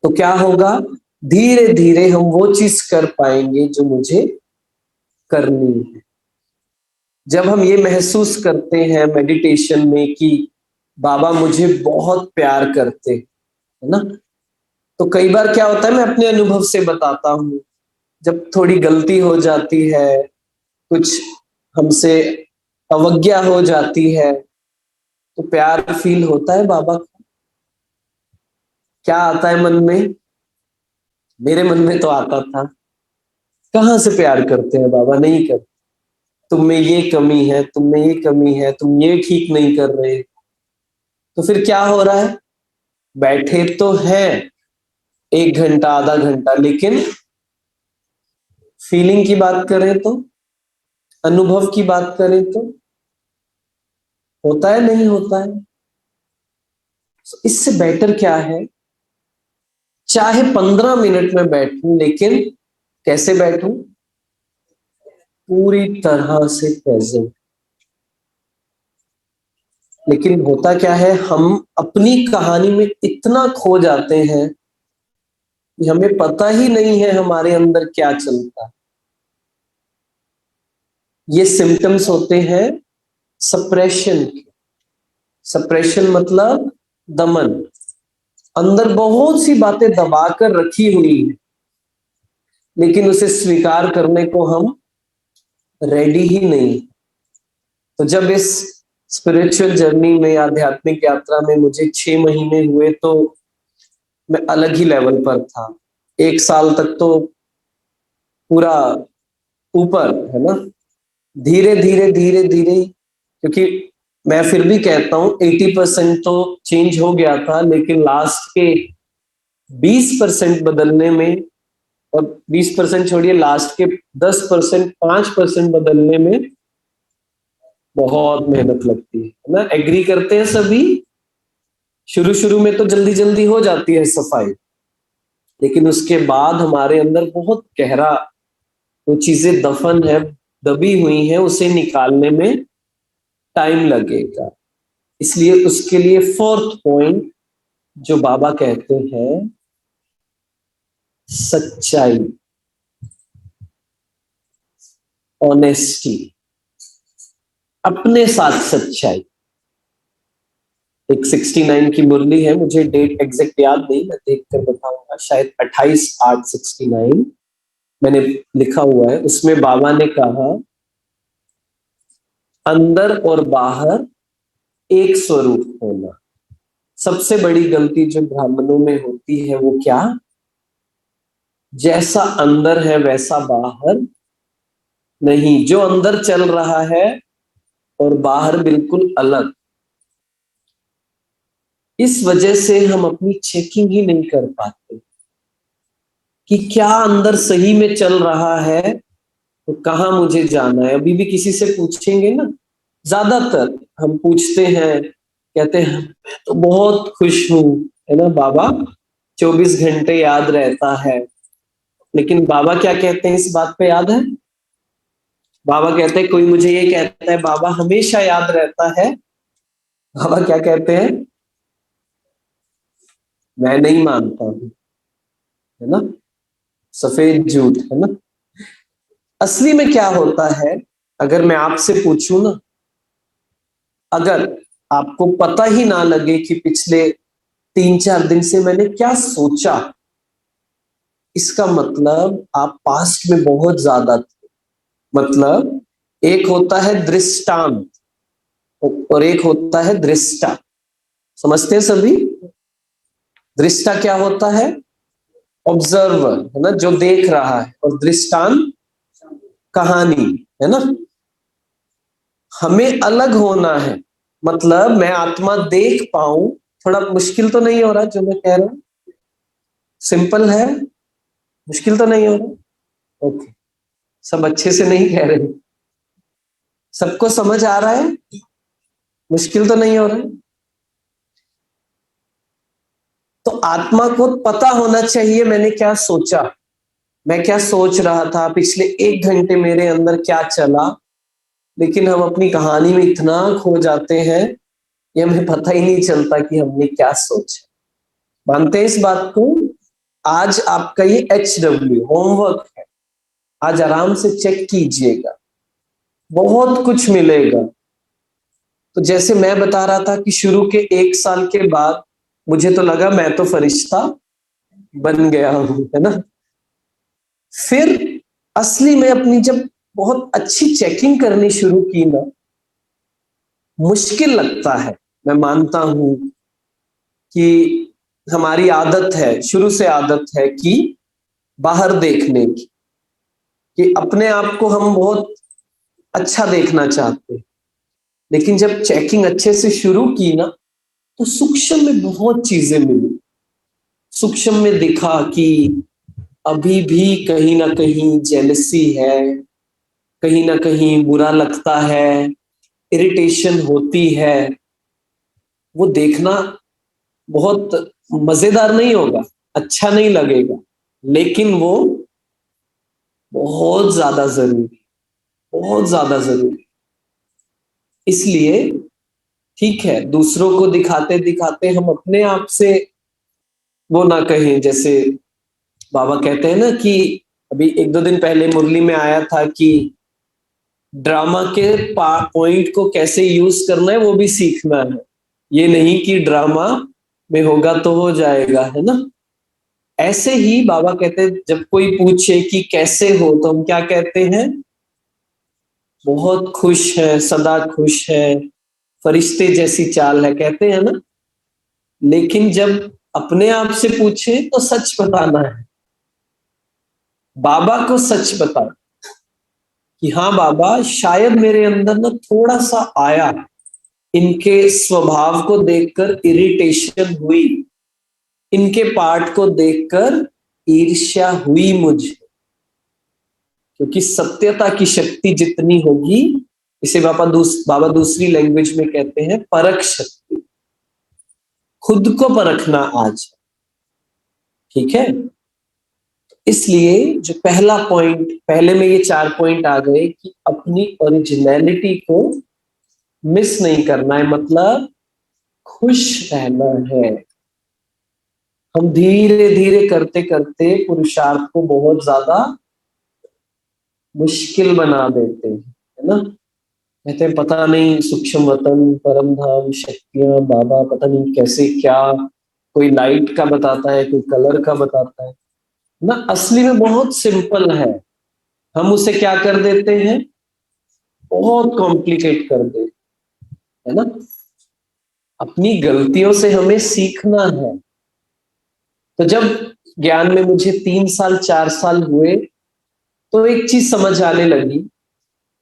तो क्या होगा, धीरे धीरे हम वो चीज कर पाएंगे जो मुझे करनी है। जब हम ये महसूस करते हैं मेडिटेशन में कि बाबा मुझे बहुत प्यार करते है ना, तो कई बार क्या होता है, मैं अपने अनुभव से बताता हूँ, जब थोड़ी गलती हो जाती है, कुछ हमसे अवज्ञा हो जाती है, तो प्यार फील होता है बाबा को। क्या आता है मन में? मेरे मन में तो आता था, कहाँ से प्यार करते हैं बाबा, नहीं करते, तुम में ये कमी है, तुम में ये कमी है, तुम ये ठीक नहीं कर रहे। तो फिर क्या हो रहा है, बैठे तो हैं 1 घंटा आधा घंटा, लेकिन फीलिंग की बात करें तो, अनुभव की बात करें तो, होता है नहीं होता है? तो इससे बेटर क्या है, चाहे 15 मिनट में बैठूं, लेकिन कैसे बैठूं? पूरी तरह से प्रेजेंट। लेकिन होता क्या है, हम अपनी कहानी में इतना खो जाते हैं कि हमें पता ही नहीं है हमारे अंदर क्या चलता है। ये सिम्टम्स होते हैं सप्रेशन के। सप्रेशन मतलब दमन। अंदर बहुत सी बातें दबा कर रखी हुई है, लेकिन उसे स्वीकार करने को हम रेडी ही नहीं। तो जब इस स्पिरिचुअल जर्नी में, आध्यात्मिक यात्रा में मुझे 6 महीने हुए, तो मैं अलग ही लेवल पर था। 1 साल तक तो पूरा ऊपर है ना, धीरे धीरे धीरे धीरे, क्योंकि मैं फिर भी कहता हूँ 80% तो चेंज हो गया था, लेकिन लास्ट के 20% बदलने में, और 20% छोड़िए, लास्ट के 10%, 5% बदलने में बहुत मेहनत लगती है ना। एग्री करते हैं सभी? शुरू शुरू में तो जल्दी जल्दी हो जाती है सफाई, लेकिन उसके बाद हमारे अंदर बहुत गहरा वो चीजें दफन है, दबी हुई है, उसे निकालने में टाइम लगेगा। इसलिए उसके लिए फोर्थ पॉइंट जो बाबा कहते हैं, सच्चाई, ऑनेस्टी, अपने साथ सच्चाई। एक 69 की मुरली है, मुझे डेट एग्जैक्ट याद नहीं, मैं देख कर बताऊंगा, शायद 28/8/69 मैंने लिखा हुआ है। उसमें बाबा ने कहा, अंदर और बाहर एक स्वरूप होना। सबसे बड़ी गलती जो ब्राह्मणों में होती है वो क्या, जैसा अंदर है वैसा बाहर नहीं, जो अंदर चल रहा है और बाहर बिल्कुल अलग। इस वजह से हम अपनी चेकिंग ही नहीं कर पाते कि क्या अंदर सही में चल रहा है, तो कहाँ मुझे जाना है। अभी भी किसी से पूछेंगे ना, ज्यादातर हम पूछते हैं, कहते हैं मैं तो बहुत खुश हूं, है ना बाबा, 24 घंटे याद रहता है। लेकिन बाबा क्या कहते हैं इस बात पे, याद है? बाबा कहते हैं, कोई मुझे ये कहता है बाबा हमेशा याद रहता है, बाबा क्या कहते हैं, मैं नहीं मानता हूं, है ना, सफेद झूठ है ना। असली में क्या होता है, अगर मैं आपसे पूछूं ना, अगर आपको पता ही ना लगे कि पिछले 3-4 दिन से मैंने क्या सोचा, इसका मतलब आप पास्ट में बहुत ज्यादा थे। मतलब एक होता है दृष्टांत और एक होता है दृष्टा। समझते हैं सभी? दृष्टा क्या होता है? ऑब्जर्वर, है ना, जो देख रहा है, और दृष्टांत कहानी, है ना। हमें अलग होना है, मतलब मैं आत्मा देख पाऊं। थोड़ा मुश्किल तो नहीं हो रहा जो मैं कह रहा हूं? सिंपल है? मुश्किल तो नहीं हो रहा? ओके। सब अच्छे से नहीं कह रहे? सबको समझ आ रहा है? मुश्किल तो नहीं हो रहा है? तो आत्मा को पता होना चाहिए मैंने क्या सोचा, मैं क्या सोच रहा था, पिछले 1 घंटे मेरे अंदर क्या चला। लेकिन हम अपनी कहानी में इतना खो जाते हैं, ये हमें पता ही नहीं चलता कि हमने क्या सोचा। मानते हैं इस बात को? आज आपका ये HW होमवर्क है, आज आराम से चेक कीजिएगा, बहुत कुछ मिलेगा। तो जैसे मैं बता रहा था कि शुरू के 1 साल के बाद मुझे तो लगा मैं तो फरिश्ता बन गया हूं, है ना। फिर असली में अपनी जब बहुत अच्छी चेकिंग करनी शुरू की ना, मुश्किल लगता है। मैं मानता हूं कि हमारी आदत है, शुरू से आदत है कि बाहर देखने की, कि अपने आप को हम बहुत अच्छा देखना चाहते हैं। लेकिन जब चेकिंग अच्छे से शुरू की ना, तो सूक्ष्म में बहुत चीजें मिली। सूक्ष्म में दिखा कि अभी भी कहीं ना कहीं जेलसी है, कहीं ना कहीं बुरा लगता है, इरिटेशन होती है। वो देखना बहुत मजेदार नहीं होगा, अच्छा नहीं लगेगा, लेकिन वो बहुत ज्यादा जरूरी, बहुत ज्यादा जरूरी। इसलिए ठीक है, दूसरों को दिखाते दिखाते हम अपने आप से वो ना कहें। जैसे बाबा कहते हैं ना कि अभी 1-2 दिन पहले मुरली में आया था कि ड्रामा के पॉइंट को कैसे यूज करना है वो भी सीखना है। ये नहीं कि ड्रामा में होगा तो हो जाएगा, है ना। ऐसे ही बाबा कहते हैं जब कोई पूछे कि कैसे हो, तो हम क्या कहते हैं? बहुत खुश है, सदा खुश है, फरिश्ते जैसी चाल है, कहते हैं ना। लेकिन जब अपने आप से पूछे तो सच बताना है, बाबा को सच बता कि हाँ बाबा, शायद मेरे अंदर ना थोड़ा सा आया, इनके स्वभाव को देखकर इरिटेशन हुई, इनके पार्ट को देखकर ईर्ष्या हुई मुझे। क्योंकि सत्यता की शक्ति जितनी होगी, इसे बाबा दूसरी लैंग्वेज में कहते हैं परख शक्ति। खुद को परखना आज, ठीक है। इसलिए जो पहला पॉइंट, पहले में ये 4 पॉइंट आ गए कि अपनी ओरिजिनलिटी को मिस नहीं करना है, मतलब खुश रहना है। हम धीरे धीरे करते करते पुरुषार्थ को बहुत ज्यादा मुश्किल बना देते हैं, है ना। कहते हैं पता नहीं सूक्ष्म वतन, परम धाम, शक्तियां, बाबा पता नहीं कैसे क्या, कोई लाइट का बताता है, कोई कलर का बताता है ना। असली में बहुत सिंपल है, हम उसे क्या कर देते हैं? बहुत कॉम्प्लिकेट कर देते, है ना। अपनी गलतियों से हमें सीखना है। तो जब ज्ञान में मुझे 3 साल 4 साल हुए, तो एक चीज समझ आने लगी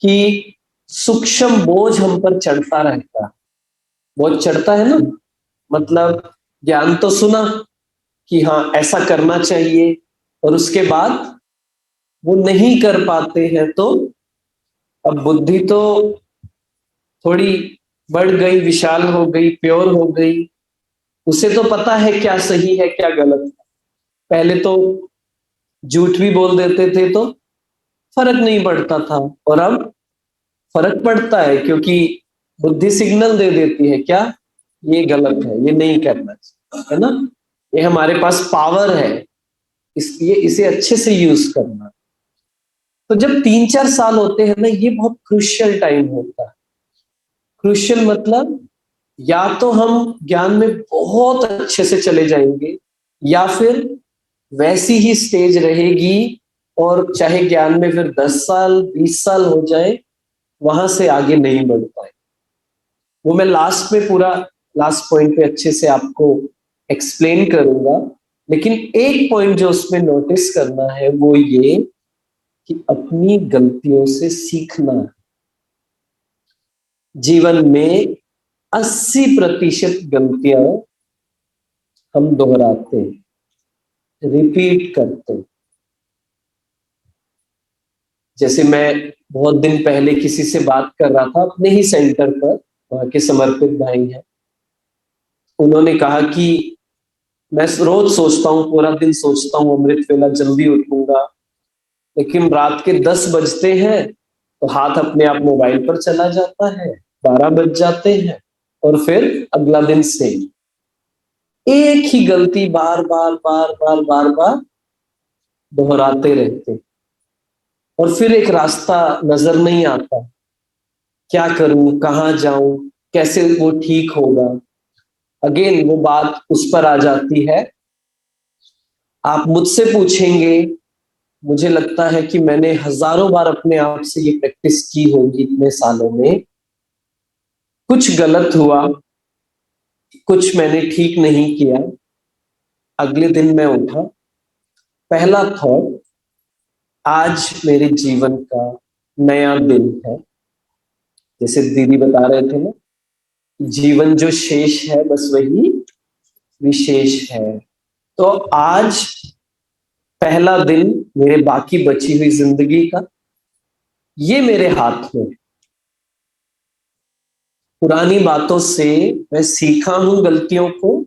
कि सूक्ष्म बोझ हम पर चढ़ता रहता है, बोझ चढ़ता है ना। मतलब ज्ञान तो सुना कि हाँ ऐसा करना चाहिए, और उसके बाद वो नहीं कर पाते हैं, तो अब बुद्धि तो थोड़ी बढ़ गई, विशाल हो गई, प्योर हो गई। उसे तो पता है क्या सही है क्या गलत है। पहले तो झूठ भी बोल देते थे तो फर्क नहीं पड़ता था, और अब फर्क पड़ता है, क्योंकि बुद्धि सिग्नल दे देती है क्या, ये गलत है, ये नहीं करना चाहिए, है ना। ये हमारे पास पावर है, इसलिए इसे अच्छे से यूज करना। तो जब 3-4 साल होते हैं ना, ये बहुत क्रुशियल टाइम होता है। क्रुशियल मतलब या तो हम ज्ञान में बहुत अच्छे से चले जाएंगे, या फिर वैसी ही स्टेज रहेगी, और चाहे ज्ञान में फिर 10 साल 20 साल हो जाए, वहां से आगे नहीं बढ़ पाए। वो मैं लास्ट में पूरा लास्ट पॉइंट पे अच्छे से आपको एक्सप्लेन करूंगा। लेकिन एक पॉइंट जो उसमें नोटिस करना है वो ये कि अपनी गलतियों से सीखना है। जीवन में 80% गलतियां हम दोहराते हैं, रिपीट करते हैं। जैसे मैं बहुत दिन पहले किसी से बात कर रहा था अपने ही सेंटर पर, वहां के समर्पित भाई हैं, उन्होंने कहा कि मैं रोज सोचता हूँ, पूरा दिन सोचता हूँ अमृत वेला जल्दी उठूंगा, लेकिन रात के 10 बजते हैं तो हाथ अपने आप मोबाइल पर चला जाता है, 12 बज जाते हैं और फिर अगला दिन सेम, एक ही गलती बार बार बार बार बार बार दोहराते रहते, और फिर एक रास्ता नजर नहीं आता, क्या करूं, कहाँ जाऊं, कैसे वो ठीक होगा। अगेन वो बात उस पर आ जाती है, आप मुझसे पूछेंगे, मुझे लगता है कि मैंने हजारों बार अपने आप से ये प्रैक्टिस की होगी इतने सालों में। कुछ गलत हुआ, कुछ मैंने ठीक नहीं किया, अगले दिन मैं उठा, पहला थॉट, आज मेरे जीवन का नया दिन है। जैसे दीदी बता रहे थे ना, जीवन जो शेष है बस वही विशेष है। तो आज पहला दिन मेरे बाकी बची हुई जिंदगी का, ये मेरे हाथ में। पुरानी बातों से मैं सीखा हूं गलतियों को,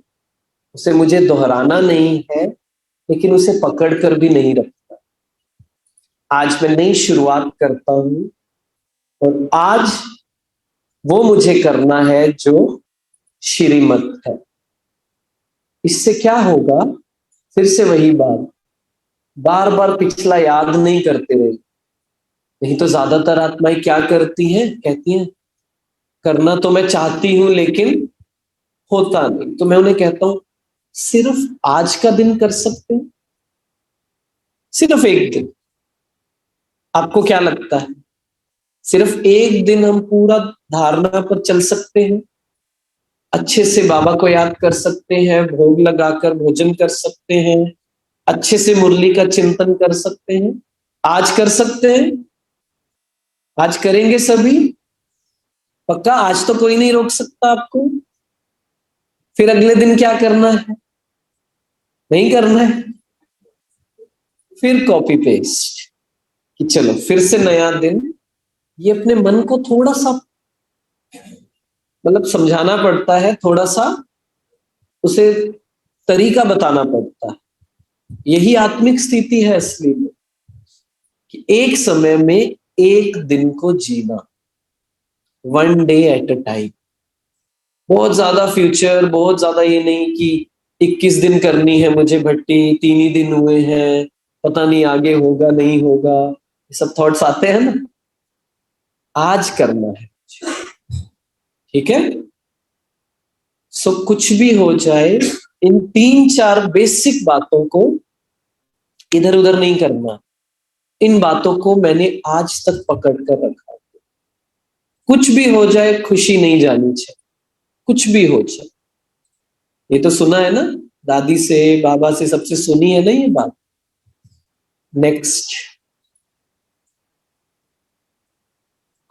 उसे मुझे दोहराना नहीं है, लेकिन उसे पकड़ कर भी नहीं रखता। आज मैं नई शुरुआत करता हूं, और आज वो मुझे करना है जो श्रीमत है। इससे क्या होगा, फिर से वही बात, बार बार पिछला याद नहीं करते रहे। नहीं तो ज्यादातर आत्माएं क्या करती हैं, कहती हैं करना तो मैं चाहती हूं लेकिन होता नहीं। तो मैं उन्हें कहता हूं, सिर्फ आज का दिन कर सकते हैं, सिर्फ एक दिन। आपको क्या लगता है, सिर्फ एक दिन हम पूरा धारणा पर चल सकते हैं, अच्छे से बाबा को याद कर सकते हैं, भोग लगाकर भोजन कर सकते हैं, अच्छे से मुरली का चिंतन कर सकते हैं? आज कर सकते हैं? आज करेंगे सभी? पक्का? आज तो कोई नहीं रोक सकता आपको। फिर अगले दिन क्या करना है? नहीं करना है, फिर कॉपी पेस्ट, कि चलो फिर से नया दिन। ये अपने मन को थोड़ा सा मतलब समझाना पड़ता है, थोड़ा सा उसे तरीका बताना पड़ता है। यही आत्मिक स्थिति है असली में, कि एक समय में एक दिन को जीना, one day at a time. बहुत ज्यादा फ्यूचर, बहुत ज्यादा ये नहीं कि 21 दिन करनी है मुझे भट्टी, 3 ही दिन हुए हैं, पता नहीं आगे होगा नहीं होगा, ये सब थॉट्स आते हैं ना। आज करना है, ठीक है? सो कुछ भी हो जाए, इन 3-4 बेसिक बातों को इधर उधर नहीं करना। इन बातों को मैंने आज तक पकड़ कर रखा। कुछ भी हो जाए, खुशी नहीं जानी चाहिए, कुछ भी हो जाए। ये तो सुना है ना, दादी से बाबा से सबसे सुनी है ना ये बात। नेक्स्ट,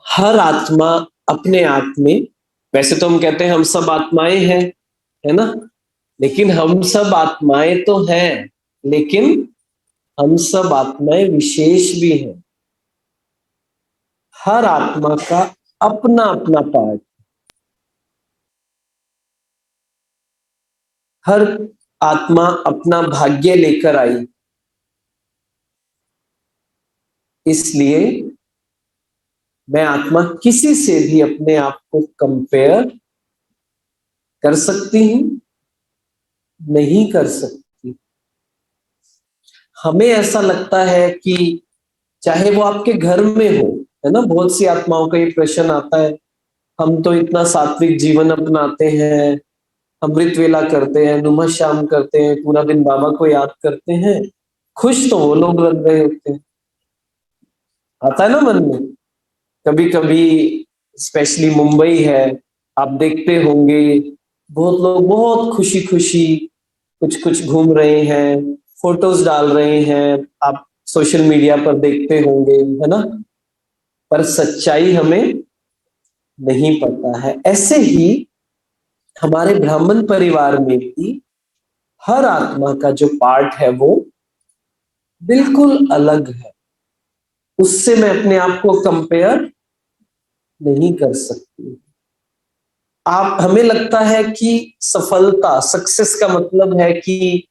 हर आत्मा अपने आप में, वैसे तो हम कहते हैं हम सब आत्माएं हैं, है ना? लेकिन हम सब आत्माएं तो हैं, लेकिन हम सब आत्माएं विशेष भी हैं। हर आत्मा का अपना अपना पार्ट, हर आत्मा अपना भाग्य लेकर आई। इसलिए मैं आत्मा किसी से भी अपने आप को कंपेयर कर सकती हूं? नहीं कर सकती। हमें ऐसा लगता है कि चाहे वो आपके घर में हो, है ना, बहुत सी आत्माओं का ये प्रश्न आता है, हम तो इतना सात्विक जीवन अपनाते हैं, अमृत वेला करते हैं, नुमा शाम करते हैं, पूरा दिन बाबा को याद करते हैं, खुश तो वो लोग लग रहे होते हैं। आता है ना मन में कभी कभी, स्पेशली मुंबई है, आप देखते होंगे बहुत लोग बहुत खुशी खुशी कुछ कुछ घूम रहे हैं, फोटोज डाल रहे हैं, आप सोशल मीडिया पर देखते होंगे, है ना? पर सच्चाई हमें नहीं पता है। ऐसे ही हमारे ब्राह्मण परिवार में भी हर आत्मा का जो पार्ट है वो बिल्कुल अलग है, उससे मैं अपने आप को कंपेयर नहीं कर सकती। आप हमें लगता है कि सफलता, सक्सेस का मतलब है कि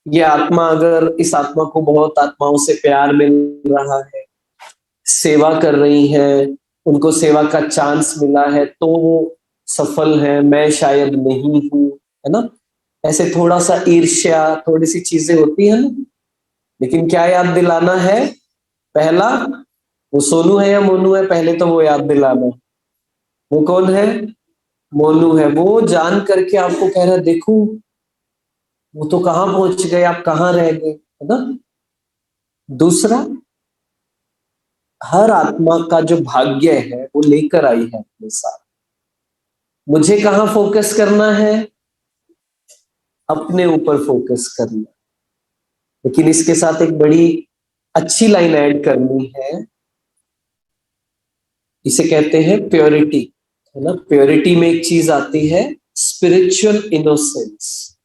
ये आत्मा, अगर इस आत्मा को बहुत आत्माओं से प्यार मिल रहा है, सेवा कर रही है, उनको सेवा का चांस मिला है तो वो सफल है, मैं शायद नहीं हूं, है ना? ऐसे थोड़ा सा ईर्ष्या, थोड़ी सी चीजें होती है ना। लेकिन क्या याद दिलाना है? पहला, वो सोनू है या मोनू है, पहले तो वो याद दिलाना। वो कौन है? मोनू है। वो जान करके आपको कह रहा है, देखो वो तो कहाँ पहुंच गए, आप कहाँ रह गए, है ना? दूसरा, हर आत्मा का जो भाग्य है वो लेकर आई है अपने साथ। मुझे कहाँ फोकस करना है? अपने ऊपर फोकस करना। लेकिन इसके साथ एक बड़ी अच्छी लाइन ऐड करनी है। इसे कहते हैं प्योरिटी, है ना? प्योरिटी में एक चीज आती है, स्पिरिचुअल इनोसेंस।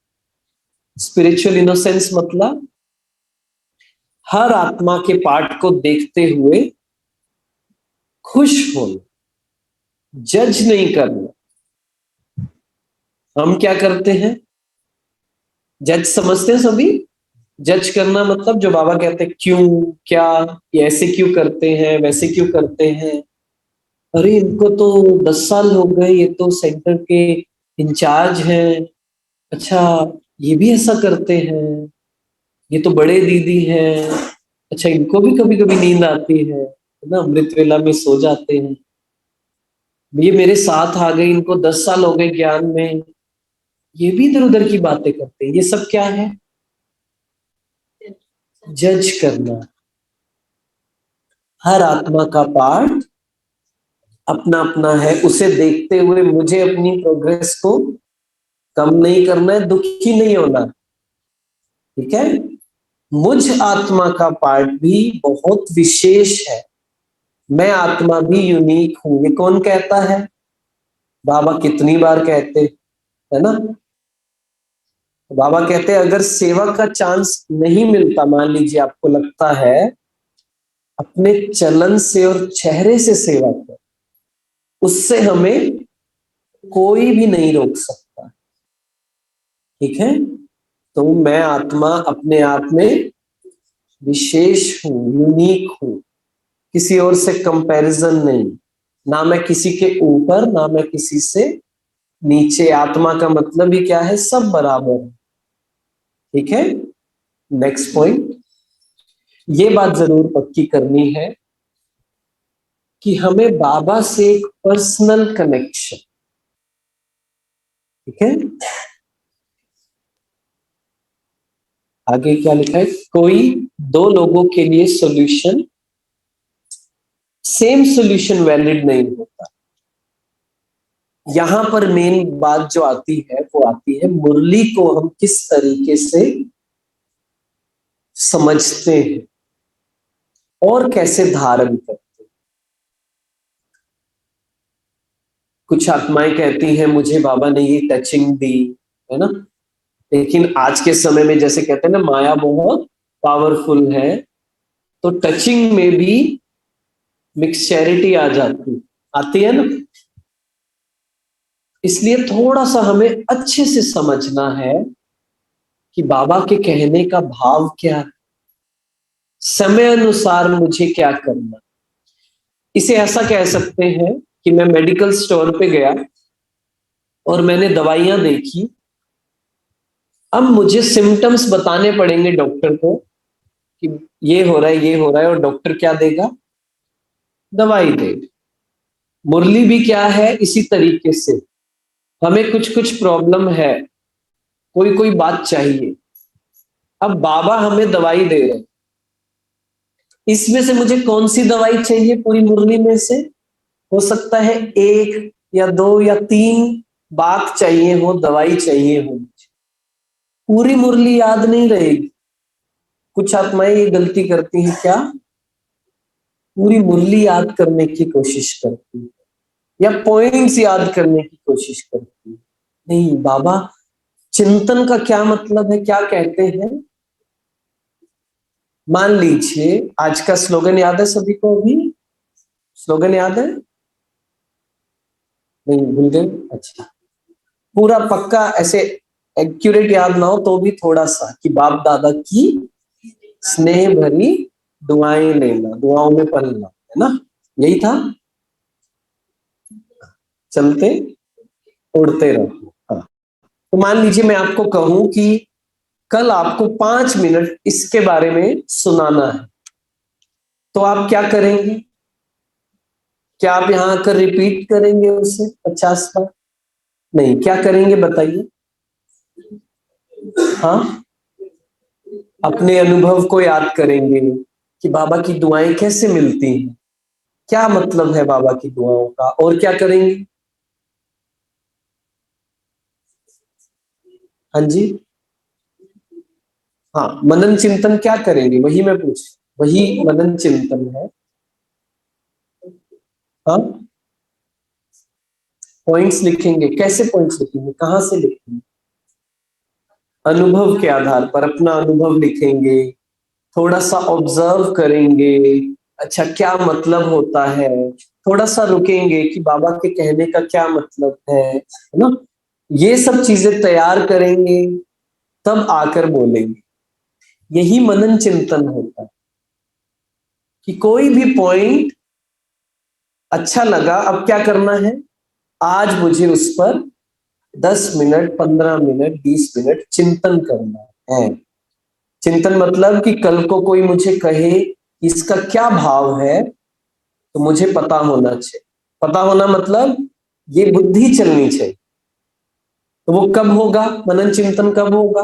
स्पिरिचुअल इनोसेंस मतलब हर आत्मा के पार्ट को देखते हुए खुश होना, जज नहीं करना। हम क्या करते हैं? जज समझते हैं सभी। जज करना मतलब जो बाबा कहते हैं क्यों, क्या, ये ऐसे क्यों करते हैं, वैसे क्यों करते हैं, अरे इनको तो 10 साल हो गए, ये तो सेंटर के इंचार्ज हैं, अच्छा ये भी ऐसा करते हैं, ये तो बड़े दीदी हैं, अच्छा इनको भी कभी कभी नींद आती है ना, अमृत वेला में सो जाते हैं, ये मेरे साथ आ गए, इनको 10 साल हो गए ज्ञान में, ये भी इधर उधर की बातें करते हैं। ये सब क्या है? जज करना। हर आत्मा का पार्ट अपना अपना है, उसे देखते हुए मुझे अपनी प्रोग्रेस को कम नहीं करना है, दुखी नहीं होना। ठीक है? मुझ आत्मा का पार्ट भी बहुत विशेष है, मैं आत्मा भी यूनिक हूं। ये कौन कहता है? बाबा कितनी बार कहते, है ना? बाबा कहते हैं अगर सेवा का चांस नहीं मिलता, मान लीजिए आपको लगता है, अपने चलन से और चेहरे से सेवा कर, उससे हमें कोई भी नहीं रोक सकता। ठीक है? तो मैं आत्मा अपने आप में विशेष हूं, यूनिक हूं, किसी और से कंपैरिजन नहीं, ना मैं किसी के ऊपर, ना मैं किसी से नीचे। आत्मा का मतलब ही क्या है? सब बराबर है। ठीक है? नेक्स्ट पॉइंट, ये बात जरूर पक्की करनी है कि हमें बाबा से एक पर्सनल कनेक्शन। ठीक है? आगे क्या लिखा है? कोई दो लोगों के लिए सॉल्यूशन, सेम सॉल्यूशन वैलिड नहीं होता। यहां पर मेन बात जो आती है वो आती है मुरली को हम किस तरीके से समझते हैं और कैसे धारण करते हैं। कुछ आत्माएं कहती हैं मुझे बाबा ने ये टचिंग दी, है ना? लेकिन आज के समय में जैसे कहते हैं ना, माया बहुत पावरफुल है, तो टचिंग में भी मिक्सचैरिटी आ जाती, आती है ना। इसलिए थोड़ा सा हमें अच्छे से समझना है कि बाबा के कहने का भाव क्या है, समय अनुसार मुझे क्या करना। इसे ऐसा कह सकते हैं कि मैं मेडिकल स्टोर पे गया और मैंने दवाइयां देखी, अब मुझे सिम्टम्स बताने पड़ेंगे डॉक्टर को कि ये हो रहा है, ये हो रहा है, और डॉक्टर क्या देगा? दवाई देगा। मुरली भी क्या है? इसी तरीके से हमें कुछ कुछ प्रॉब्लम है, कोई कोई बात चाहिए, अब बाबा हमें दवाई दे रहे हैं, इसमें से मुझे कौन सी दवाई चाहिए पूरी मुरली में से? हो सकता है एक या दो या तीन बात चाहिए हो, दवाई चाहिए हो, पूरी मुरली याद नहीं रहेगी। कुछ आत्माएं ये गलती करती हैं, क्या? पूरी मुरली याद करने की कोशिश करती है या पॉइंट्स याद करने की कोशिश करती है। नहीं, बाबा चिंतन का क्या मतलब है, क्या कहते हैं? मान लीजिए आज का स्लोगन याद है सभी को? अभी स्लोगन याद है? नहीं भूल गए? अच्छा, पूरा पक्का ऐसे एक्यूरेट याद ना हो तो भी थोड़ा सा, कि बाप दादा की स्नेह भरी दुआएं लेना, दुआओं में पलना, है ना? यही था। चलते उड़ते रहो। हाँ, तो मान लीजिए मैं आपको कहूं कि कल आपको 5 मिनट इसके बारे में सुनाना है, तो आप क्या करेंगे? क्या आप यहाँ आकर रिपीट करेंगे उसे 50 बार? नहीं, क्या करेंगे बताइए? हाँ, अपने अनुभव को याद करेंगे कि बाबा की दुआएं कैसे मिलती हैं, क्या मतलब है बाबा की दुआओं का, और क्या करेंगे? हाँ जी। हाँ, मनन चिंतन क्या करेंगे, वही मैं पूछ, वही मनन चिंतन है। हाँ, पॉइंट्स लिखेंगे, कैसे पॉइंट्स लिखेंगे, कहाँ से लिखेंगे? अनुभव के आधार पर अपना अनुभव लिखेंगे, थोड़ा सा ऑब्जर्व करेंगे, अच्छा क्या मतलब होता है, थोड़ा सा रुकेंगे कि बाबा के कहने का क्या मतलब है ना? ये सब चीजें तैयार करेंगे, तब आकर बोलेंगे। यही मनन चिंतन होता है, कि कोई भी पॉइंट अच्छा लगा, अब क्या करना है? आज मुझे उस पर 10 मिनट, 15 मिनट, 20 मिनट चिंतन करना है। चिंतन मतलब कि कल को कोई मुझे कहे इसका क्या भाव है, तो मुझे पता होना चाहिए। पता होना मतलब ये बुद्धि चलनी चाहिए। तो वो कब होगा, मनन चिंतन कब होगा?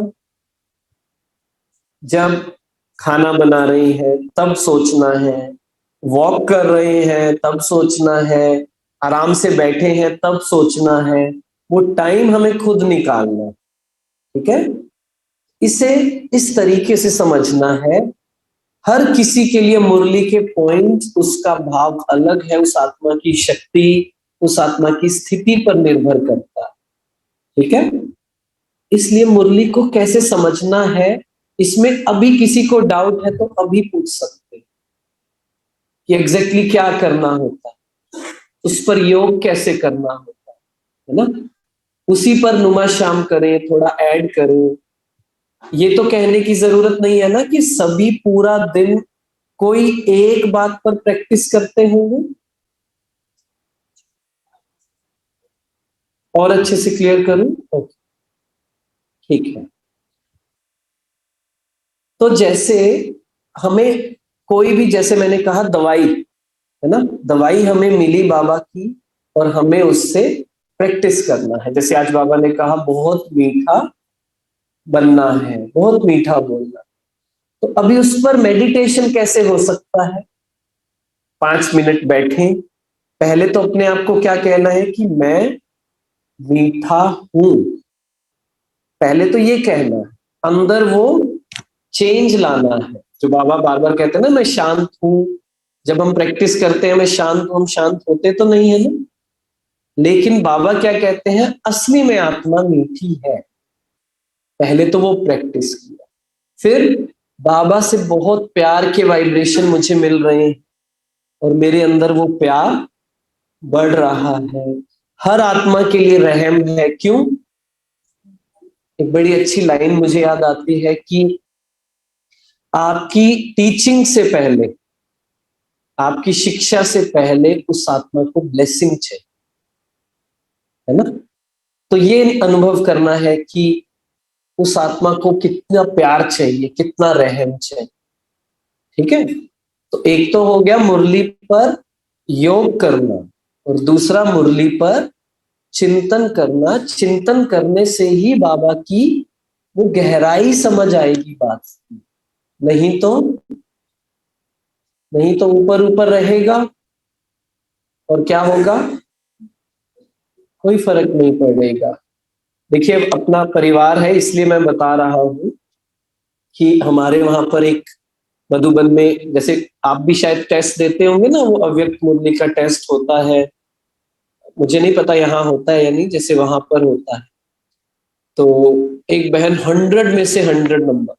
जब खाना बना रही है तब सोचना है, वॉक कर रहे हैं तब सोचना है, आराम से बैठे हैं तब सोचना है। वो टाइम हमें खुद निकालना है। ठीक है? इसे इस तरीके से समझना है। हर किसी के लिए मुरली के पॉइंट, उसका भाव अलग है, उस आत्मा की शक्ति, उस आत्मा की स्थिति पर निर्भर करता है। ठीक है? इसलिए मुरली को कैसे समझना है, इसमें अभी किसी को डाउट है तो अभी पूछ सकते हैं कि एग्जैक्टली क्या करना होता है, उस पर योग कैसे करना होता है ना? उसी पर नुमा शाम करें, थोड़ा ऐड करें। ये तो कहने की जरूरत नहीं है ना कि सभी पूरा दिन कोई एक बात पर प्रैक्टिस करते होंगे। और अच्छे से क्लियर करूं? ओके, ठीक है। तो जैसे हमें कोई भी, जैसे मैंने कहा दवाई, है ना, दवाई हमें मिली बाबा की, और हमें उससे प्रैक्टिस करना है। जैसे आज बाबा ने कहा बहुत मीठा बनना है, बहुत मीठा बोलना। तो अभी उस पर मेडिटेशन कैसे हो सकता है? 5 मिनट बैठे, पहले तो अपने आप को क्या कहना है कि मैं मीठा हूं। पहले तो ये कहना है, अंदर वो चेंज लाना है, जो बाबा बार बार कहते हैं ना, मैं शांत हूं। जब हम प्रैक्टिस करते हैं मैं शांत हूं, हम शांत होते तो नहीं है ना। लेकिन बाबा क्या कहते हैं, असली में आत्मा मीठी है। पहले तो वो प्रैक्टिस किया, फिर बाबा से बहुत प्यार के वाइब्रेशन मुझे मिल रहे हैं, और मेरे अंदर वो प्यार बढ़ रहा है। हर आत्मा के लिए रहम है। क्यों? एक बड़ी अच्छी लाइन मुझे याद आती है कि आपकी टीचिंग से पहले, आपकी शिक्षा से पहले उस आत्मा को ब्लेसिंग चाहिए, है ना? तो ये अनुभव करना है कि उस आत्मा को कितना प्यार चाहिए, कितना रहम चाहिए। ठीक है? तो एक तो हो गया मुरली पर योग करना, और दूसरा मुरली पर चिंतन करना। चिंतन करने से ही बाबा की वो गहराई समझ आएगी बात की। नहीं तो, नहीं तो ऊपर ऊपर रहेगा, और क्या होगा? कोई फर्क नहीं पड़ेगा। देखिए, अपना परिवार है इसलिए मैं बता रहा हूं कि हमारे वहां पर एक मधुबन में, जैसे आप भी शायद टेस्ट देते होंगे ना, वो अव्यक्त मुरली का टेस्ट होता है। मुझे नहीं पता यहाँ होता है या नहीं, जैसे वहां पर होता है। तो एक बहन 100 में से 100 नंबर,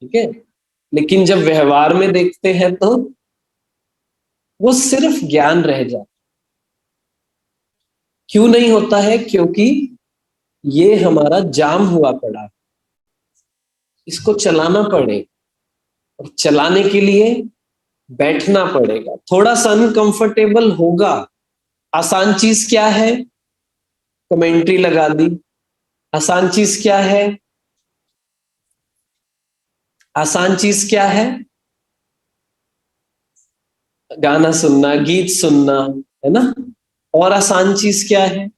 ठीक है, लेकिन जब व्यवहार में देखते हैं तो वो सिर्फ ज्ञान रह जाता। क्यों नहीं होता है? क्योंकि ये हमारा जाम हुआ पड़ा है, इसको चलाना पड़ेगा, और चलाने के लिए बैठना पड़ेगा, थोड़ा सा अनकंफर्टेबल होगा। आसान चीज क्या है? कमेंट्री लगा दी। आसान चीज क्या है? आसान चीज क्या है? गाना सुनना, गीत सुनना, है ना? और आसान चीज क्या है?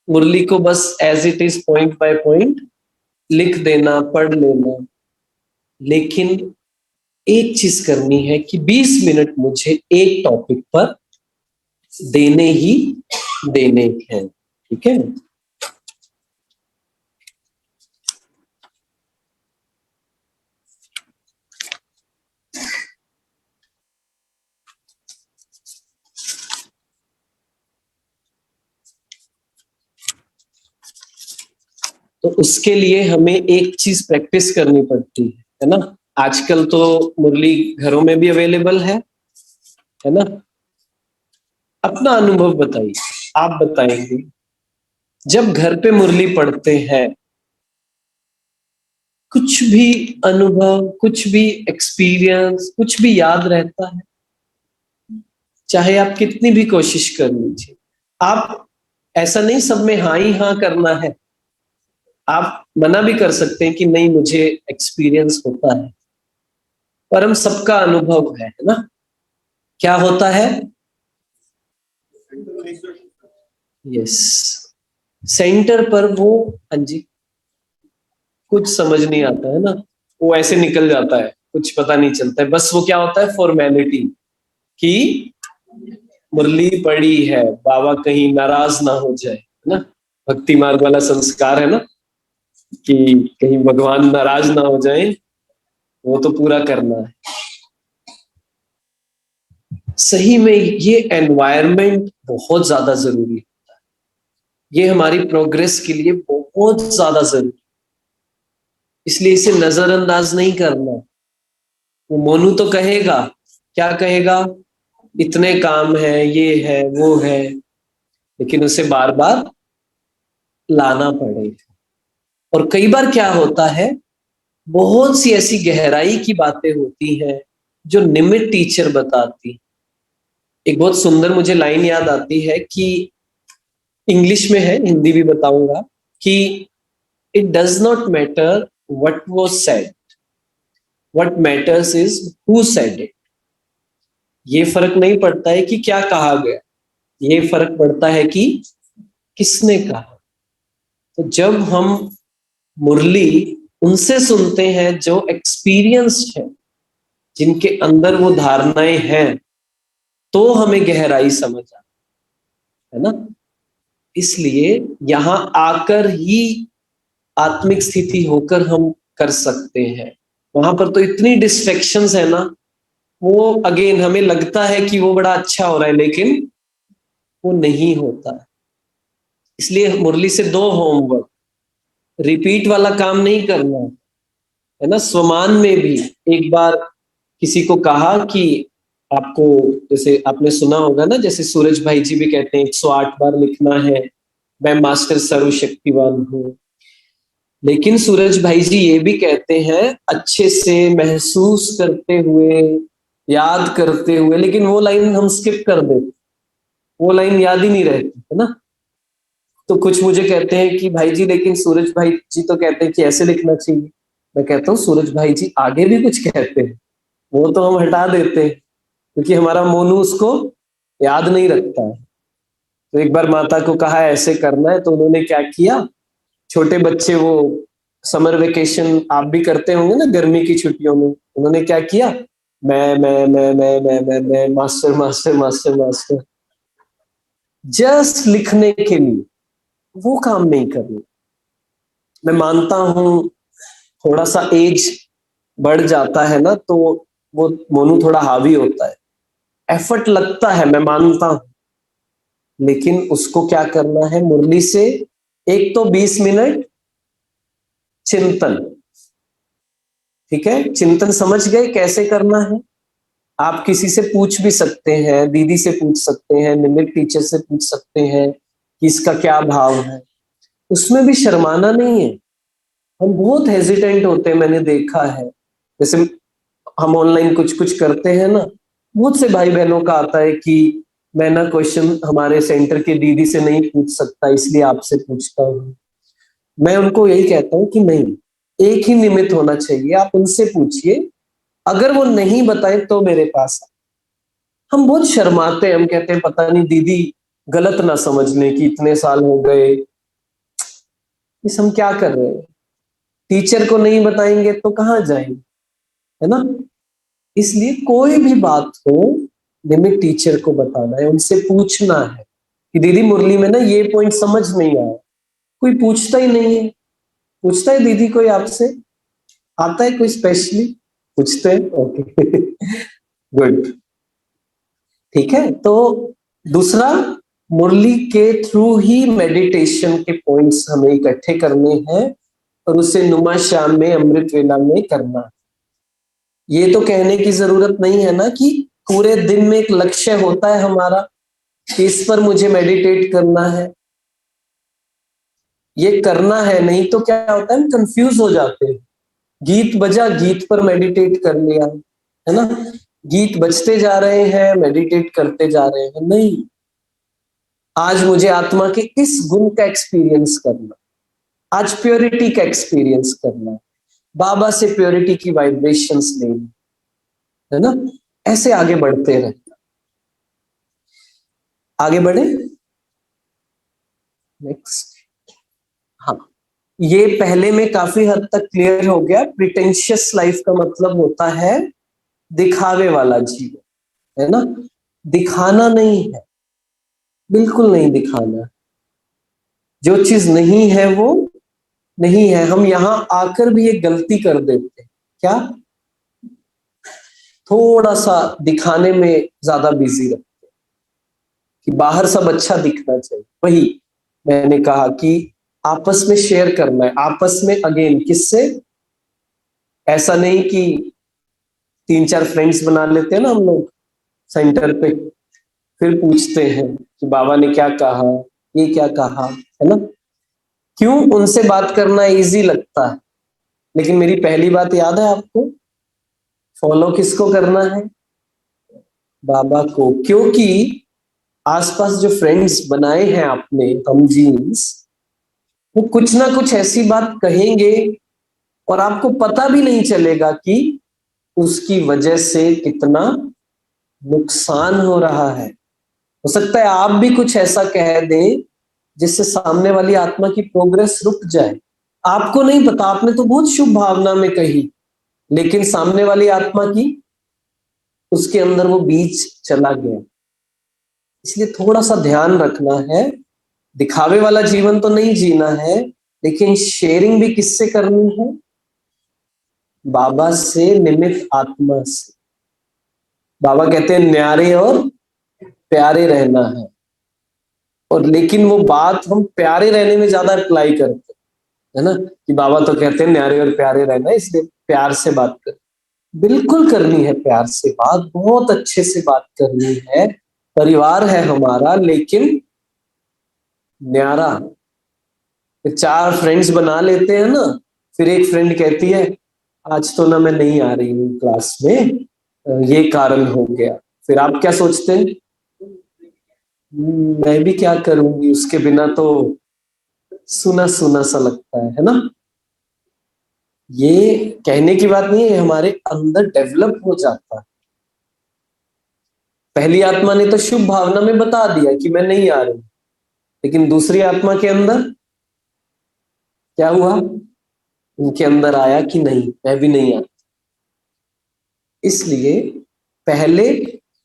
मुरली को बस as it is point by point लिख देना, पढ़ लेना। लेकिन एक चीज करनी है कि 20 मिनट मुझे एक टॉपिक पर देने ही देने हैं, ठीक है? तो उसके लिए हमें एक चीज प्रैक्टिस करनी पड़ती है ना? आजकल तो मुरली घरों में भी अवेलेबल है ना? अपना अनुभव बताइए, आप बताएंगे जब घर पे मुरली पढ़ते हैं, कुछ भी अनुभव, कुछ भी एक्सपीरियंस, कुछ भी याद रहता है? चाहे आप कितनी भी कोशिश कर लीजिए, आप ऐसा नहीं सब में हाँ ही हाँ करना है। आप मना भी कर सकते हैं कि नहीं मुझे एक्सपीरियंस होता है, पर हम सबका अनुभव है ना? क्या होता है? यस, सेंटर पर वो, हाँ जी, कुछ समझ नहीं आता है ना, वो ऐसे निकल जाता है, कुछ पता नहीं चलता है, बस वो क्या होता है, फॉर्मेलिटी, कि मुरली पड़ी है, बाबा कहीं नाराज ना हो जाए, है ना? भक्ति मार्ग वाला संस्कार है ना, कि कहीं भगवान नाराज ना हो जाए, वो तो पूरा करना है। सही में ये एनवायरनमेंट बहुत ज्यादा जरूरी है, ये हमारी प्रोग्रेस के लिए बहुत ज्यादा जरूरी, इसलिए इसे नजरअंदाज नहीं करना। वो मोनू तो कहेगा, क्या कहेगा? इतने काम है, ये है, वो है, लेकिन उसे बार बार लाना पड़ेगा। और कई बार क्या होता है, बहुत सी ऐसी गहराई की बातें होती हैं जो निमित टीचर बताती। एक बहुत सुंदर मुझे लाइन याद आती है कि इंग्लिश में है, हिंदी भी बताऊंगा, कि it does not matter what was said, what matters is who said it. ये फर्क नहीं पड़ता है कि क्या कहा गया, ये फर्क पड़ता है कि किसने कहा। तो जब हम मुरली उनसे सुनते हैं जो एक्सपीरियंस्ड है, जिनके अंदर वो धारणाएं हैं, तो हमें गहराई समझ आती है ना? इसलिए यहां आकर ही आत्मिक स्थिति होकर हम कर सकते हैं। वहां पर तो इतनी डिस्ट्रैक्शंस है ना, वो अगेन हमें लगता है कि वो बड़ा अच्छा हो रहा है, लेकिन वो नहीं होता है। इसलिए मुरली से दो होमवर्क, रिपीट वाला काम नहीं करना है ना? स्वमान में भी एक बार किसी को कहा कि आपको, जैसे आपने सुना होगा ना, जैसे सूरज भाई जी भी कहते हैं 108 बार लिखना है, मैं मास्टर सर्वशक्तिवान हूं। लेकिन सूरज भाई जी ये भी कहते हैं अच्छे से महसूस करते हुए, याद करते हुए, लेकिन वो लाइन हम स्किप कर देते, वो लाइन याद ही नहीं रहती है ना? तो कुछ मुझे कहते हैं कि भाई जी लेकिन सूरज भाई जी तो कहते हैं कि ऐसे लिखना चाहिए। मैं कहता हूँ सूरज भाई जी आगे भी कुछ कहते हैं, वो तो हम हटा देते हैं, क्योंकि हमारा मोनू उसको याद नहीं रखता है। तो एक बार माता को कहा ऐसे करना है, तो उन्होंने क्या किया, छोटे बच्चे वो समर वेकेशन आप भी करते होंगे ना गर्मी की छुट्टियों में, उन्होंने क्या किया, मैं master master master master, just लिखने के लिए, वो काम नहीं करना। मैं मानता हूं थोड़ा सा एज बढ़ जाता है ना, तो वो मोनू थोड़ा हावी होता है, एफर्ट लगता है, मैं मानता हूं, लेकिन उसको क्या करना है, मुरली से एक तो 20 मिनट चिंतन, ठीक है? चिंतन समझ गए कैसे करना है? आप किसी से पूछ भी सकते हैं, दीदी से पूछ सकते हैं, निमित टीचर से पूछ सकते हैं कि इसका क्या भाव है। उसमें भी शर्माना नहीं है। हम बहुत हेजिटेंट होते हैं, मैंने देखा है। जैसे हम ऑनलाइन कुछ कुछ करते हैं ना, बहुत से भाई बहनों का आता है कि मैं ना क्वेश्चन हमारे सेंटर के दीदी से नहीं पूछ सकता, इसलिए आपसे पूछता हूँ। मैं उनको यही कहता हूँ कि नहीं, एक ही निमित्त होना चाहिए, आप उनसे पूछिए। अगर वो नहीं बताए तो मेरे पास आए। हम बहुत शर्माते हैं, हम कहते हैं पता नहीं दीदी गलत ना समझ लें कि इतने साल हो गए, इस हम क्या कर रहे हैं। टीचर को नहीं बताएंगे तो कहाँ जाएंगे, है ना। इसलिए कोई भी बात हो, निमित टीचर को बताना है, उनसे पूछना है कि दीदी मुरली में ना ये पॉइंट समझ नहीं आया। कोई पूछता ही नहीं है। पूछता है दीदी कोई आपसे? आता है कोई स्पेशली? पूछते हैं, ओके। गुड। ठीक है, तो दूसरा, मुरली के थ्रू ही मेडिटेशन के पॉइंट्स हमें इकट्ठे करने हैं और उसे नुमा शाम में अमृत वेला में करना है। ये तो कहने की जरूरत नहीं है ना कि पूरे दिन में एक लक्ष्य होता है हमारा कि इस पर मुझे मेडिटेट करना है। ये करना है, नहीं तो क्या होता है, हम कंफ्यूज हो जाते हैं। गीत बजा, गीत पर मेडिटेट कर लिया, है ना। गीत बजते जा रहे हैं, मेडिटेट करते जा रहे हैं, नहीं। आज मुझे आत्मा के इस गुण का एक्सपीरियंस करना, आज प्योरिटी का एक्सपीरियंस करना, बाबा से प्योरिटी की वाइब्रेशंस लेनी, है ना। ऐसे आगे बढ़ते रहे। आगे बढ़े। नेक्स्ट। हाँ, ये पहले में काफी हद तक क्लियर हो गया। प्रिटेंशियस लाइफ का मतलब होता है दिखावे वाला जीवन, है ना। दिखाना नहीं है, बिल्कुल नहीं दिखाना। जो चीज नहीं है वो नहीं है। हम यहां आकर भी एक गलती कर देते हैं, क्या, थोड़ा सा दिखाने में ज्यादा बिजी रहते हैं कि बाहर सब अच्छा दिखना चाहिए। वही मैंने कहा कि आपस में शेयर करना है, आपस में अगेन किससे, ऐसा नहीं कि तीन चार फ्रेंड्स बना लेते हैं ना हम लोग सेंटर पे, फिर पूछते हैं कि बाबा ने क्या कहा, ये क्या कहा, है ना। क्यों, उनसे बात करना इजी लगता है, लेकिन मेरी पहली बात याद है आपको, फॉलो किसको करना है, बाबा को। क्योंकि आसपास जो फ्रेंड्स बनाए हैं आपने, हम जीन्स, वो कुछ ना कुछ ऐसी बात कहेंगे और आपको पता भी नहीं चलेगा कि उसकी वजह से कितना नुकसान हो रहा है। हो सकता है आप भी कुछ ऐसा कह दें जिससे सामने वाली आत्मा की प्रोग्रेस रुक जाए। आपको नहीं पता, आपने तो बहुत शुभ भावना में कही, लेकिन सामने वाली आत्मा की, उसके अंदर वो बीज चला गया। इसलिए थोड़ा सा ध्यान रखना है। दिखावे वाला जीवन तो नहीं जीना है, लेकिन शेयरिंग भी किससे करनी है, बाबा से, निमित आत्मा से। बाबा कहते हैं न्यारे और प्यारे रहना है, और लेकिन वो बात हम प्यारे रहने में ज्यादा अप्लाई करते हैं, है ना, कि बाबा तो कहते हैं न्यारे और प्यारे रहना है, इसलिए प्यार से बात कर। बिल्कुल करनी है प्यार से बात, बहुत अच्छे से बात करनी है। परिवार है हमारा, लेकिन न्यारा। चार फ्रेंड्स बना लेते हैं ना, फिर एक फ्रेंड कहती है आज तो ना मैं नहीं आ रही हूँ क्लास में, ये कारण हो गया। फिर आप क्या सोचते हैं, मैं भी क्या करूंगी उसके बिना, तो सुना सुना सा लगता है ना। ये कहने की बात नहीं है, हमारे अंदर डेवलप हो जाता है। पहली आत्मा ने तो शुभ भावना में बता दिया कि मैं नहीं आ रही, लेकिन दूसरी आत्मा के अंदर क्या हुआ, उनके अंदर आया कि नहीं, मैं भी नहीं आता। इसलिए पहले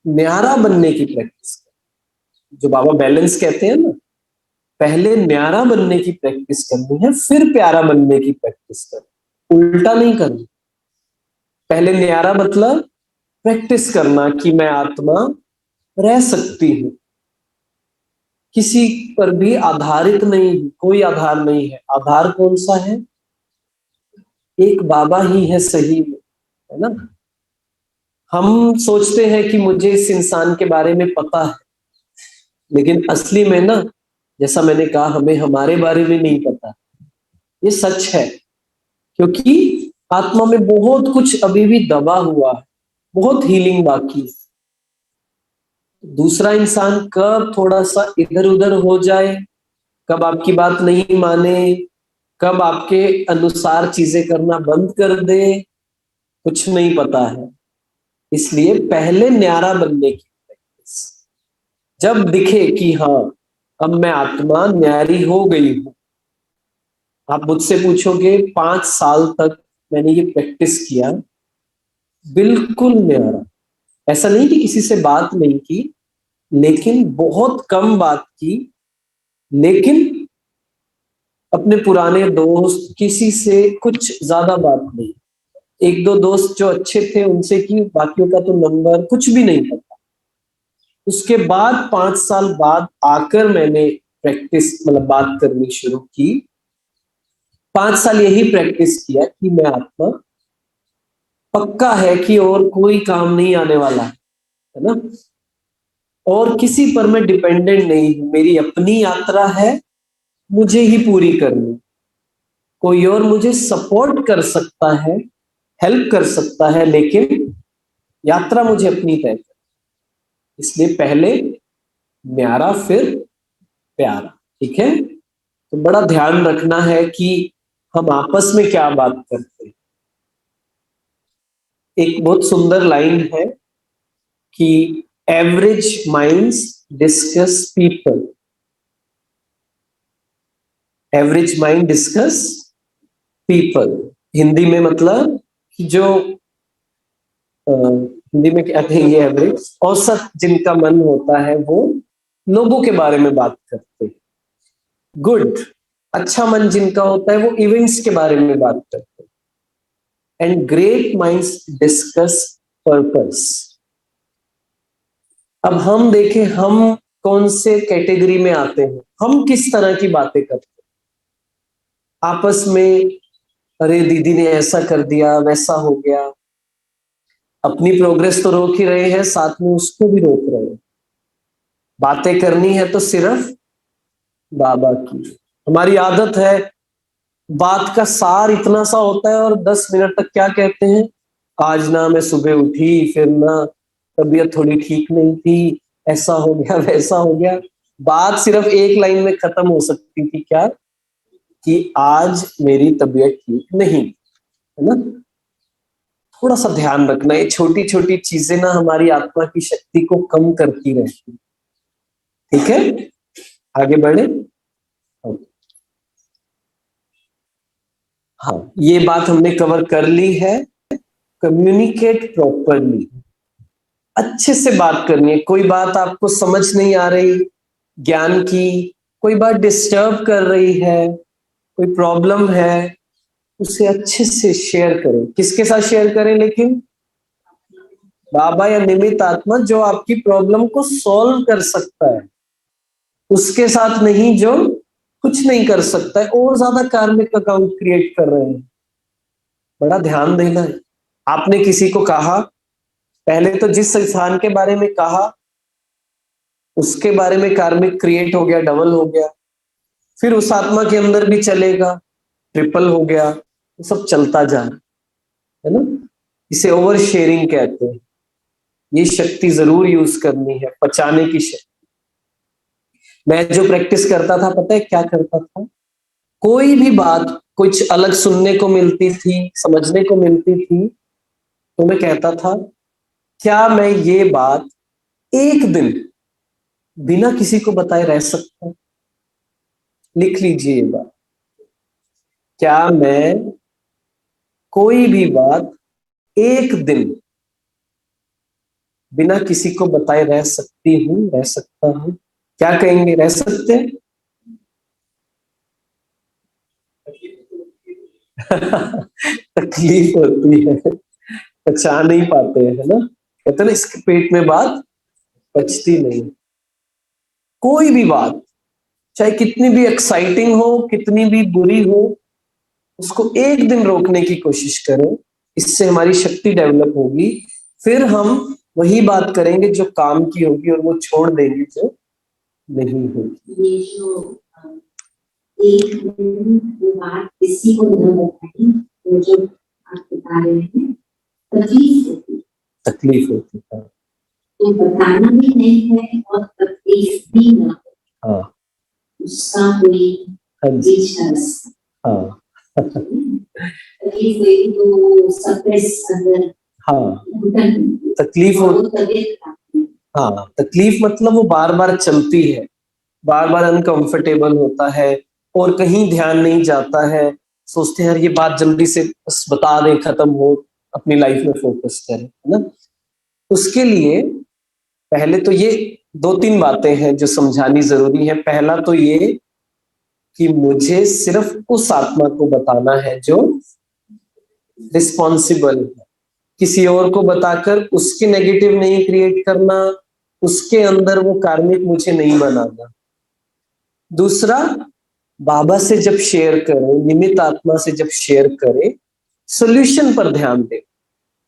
न्यारा बनने की प्रैक्टिस करें, जो बाबा बैलेंस कहते हैं ना, पहले न्यारा बनने की प्रैक्टिस करनी है, फिर प्यारा बनने की प्रैक्टिस करनी, उल्टा नहीं करना। पहले न्यारा मतलब प्रैक्टिस करना कि मैं आत्मा रह सकती हूँ, किसी पर भी आधारित नहीं हूं, कोई आधार नहीं है। आधार कौन सा है, एक बाबा ही है सही में, है ना। हम सोचते हैं कि मुझे इस इंसान के बारे में पता है, लेकिन असली में ना, जैसा मैंने कहा, हमें हमारे बारे में नहीं पता। ये सच है, क्योंकि आत्मा में बहुत कुछ अभी भी दबा हुआ है, बहुत हीलिंग बाकी है। दूसरा इंसान कब थोड़ा सा इधर उधर हो जाए, कब आपकी बात नहीं माने, कब आपके अनुसार चीजें करना बंद कर दे, कुछ नहीं पता है। इसलिए पहले न्यारा बनने की प्रैक्टिस। जब दिखे कि हाँ, अब मैं आत्मा न्यारी हो गई हूं, आप मुझसे पूछोगे 5 साल तक मैंने ये प्रैक्टिस किया, बिल्कुल न्यारा। ऐसा नहीं कि किसी से बात नहीं की, लेकिन बहुत कम बात की, लेकिन अपने पुराने दोस्त किसी से कुछ ज्यादा बात नहीं। एक दो दोस्त जो अच्छे थे उनसे की, बाकियों का तो नंबर कुछ भी नहीं पता। उसके बाद 5 साल बाद आकर मैंने प्रैक्टिस, मतलब बात करनी शुरू की। 5 साल यही प्रैक्टिस किया कि मैं आत्मा, पक्का है कि और कोई काम नहीं आने वाला है ना, और किसी पर मैं डिपेंडेंट नहीं हूं, मेरी अपनी यात्रा है, मुझे ही पूरी करनी। कोई और मुझे सपोर्ट कर सकता है, हेल्प कर सकता है, लेकिन यात्रा मुझे अपनी तय करनी। इसलिए पहले न्यारा, फिर प्यारा। ठीक है, तो बड़ा ध्यान रखना है कि हम आपस में क्या बात करते हैं। एक बहुत सुंदर लाइन है कि average minds discuss people, average mind discuss people. Hindi में मतलब कि जो हिंदी में क्या कहेंगे, एवरेज, औसत जिनका मन होता है वो लोगों के बारे में बात करते हैं। गुड, अच्छा मन जिनका होता है वो इवेंट्स के बारे में बात करते हैं। And great minds discuss purpose. अब हम देखें, हम कौन से कैटेगरी में आते हैं, हम किस तरह की बातें करते हैं आपस में। अरे दीदी ने ऐसा कर दिया, वैसा हो गया। अपनी प्रोग्रेस तो रोक ही रहे हैं, साथ में उसको भी रोक रहे हैं। बातें करनी है तो सिर्फ बाबा की। हमारी आदत है, बात का सार इतना सा होता है और 10 मिनट तक क्या कहते हैं, आज ना मैं सुबह उठी, फिर ना तबीयत थोड़ी ठीक नहीं थी, ऐसा हो गया, वैसा हो गया। बात सिर्फ एक लाइन में खत्म हो सकती थी, क्या, कि आज मेरी तबीयत ठीक नहीं, है ना। थोड़ा सा ध्यान रखना, ये छोटी छोटी चीजें ना हमारी आत्मा की शक्ति को कम करती रहती। ठीक है, आगे बढ़े। हाँ, ये बात हमने कवर कर ली है। कम्युनिकेट प्रॉपरली, अच्छे से बात करनी है। कोई बात आपको समझ नहीं आ रही ज्ञान की, कोई बात डिस्टर्ब कर रही है, कोई प्रॉब्लम है, उसे अच्छे से शेयर करें। किसके साथ शेयर करें लेकिन? बाबा या निमित्त आत्मा, जो आपकी प्रॉब्लम को सॉल्व कर सकता है, उसके साथ नहीं जो कुछ नहीं कर सकता है और ज्यादा कार्मिक अकाउंट क्रिएट कर रहे हैं। बड़ा ध्यान देना है। आपने किसी को कहा, पहले तो जिस इंसान के बारे में कहा उसके बारे में कार्मिक क्रिएट हो गया, डबल हो गया, फिर उस आत्मा के अंदर भी चलेगा, ट्रिपल हो गया, तो सब चलता जा रहा है ना। इसे ओवर शेयरिंग कहते हैं। ये शक्ति जरूर यूज करनी है, पचाने की शक्ति। मैं जो प्रैक्टिस करता था, पता है क्या करता था? कोई भी बात कुछ अलग सुनने को मिलती थी, समझने को मिलती थी, तो मैं कहता था, क्या मैं ये बात एक दिन बिना किसी को बताए रह सकता हूं? लिख लीजिए ये बात। क्या मैं कोई भी बात एक दिन बिना किसी को बताए रह सकती हूँ, रह सकता हूँ? क्या कहेंगे, रह सकते हैं? तकलीफ होती है, पचा नहीं पाते हैं, है ना। कहते ना, इसके पेट में बात पचती नहीं। कोई भी बात, चाहे कितनी भी एक्साइटिंग हो, कितनी भी बुरी हो, उसको एक दिन रोकने की कोशिश करें। इससे हमारी शक्ति डेवलप होगी। फिर हम वही बात करेंगे जो काम की होगी और वो छोड़ देंगे जो नहीं होगी। ये जो एक वो बात किसी को न बताएं, वो जो आप बता रहे हैं तकलीफ होती है, तो बताना भी नहीं है और तकलीफ भी ना हो। हाँ, उसका कोई हाँ तकलीफ हुई तो सप्रेस अगर हाँ तकलीफ हो, हाँ तकलीफ मतलब वो बार बार चलती है, बार बार अनकंफर्टेबल होता है और कहीं ध्यान नहीं जाता है, सोचते हैं यार ये बात जल्दी से बस बता दें, खत्म हो, अपनी लाइफ में फोकस करें, है ना। उसके लिए पहले तो ये दो तीन बातें हैं जो समझानी जरूरी है। पहला तो ये कि मुझे सिर्फ उस आत्मा को बताना है जो रिस्पॉन्सिबल है, किसी और को बताकर उसके नेगेटिव नहीं क्रिएट करना, उसके अंदर वो कार्मिक मुझे नहीं बनाना। दूसरा, बाबा से जब शेयर करें, निमित्त आत्मा से जब शेयर करें, सोल्यूशन पर ध्यान दें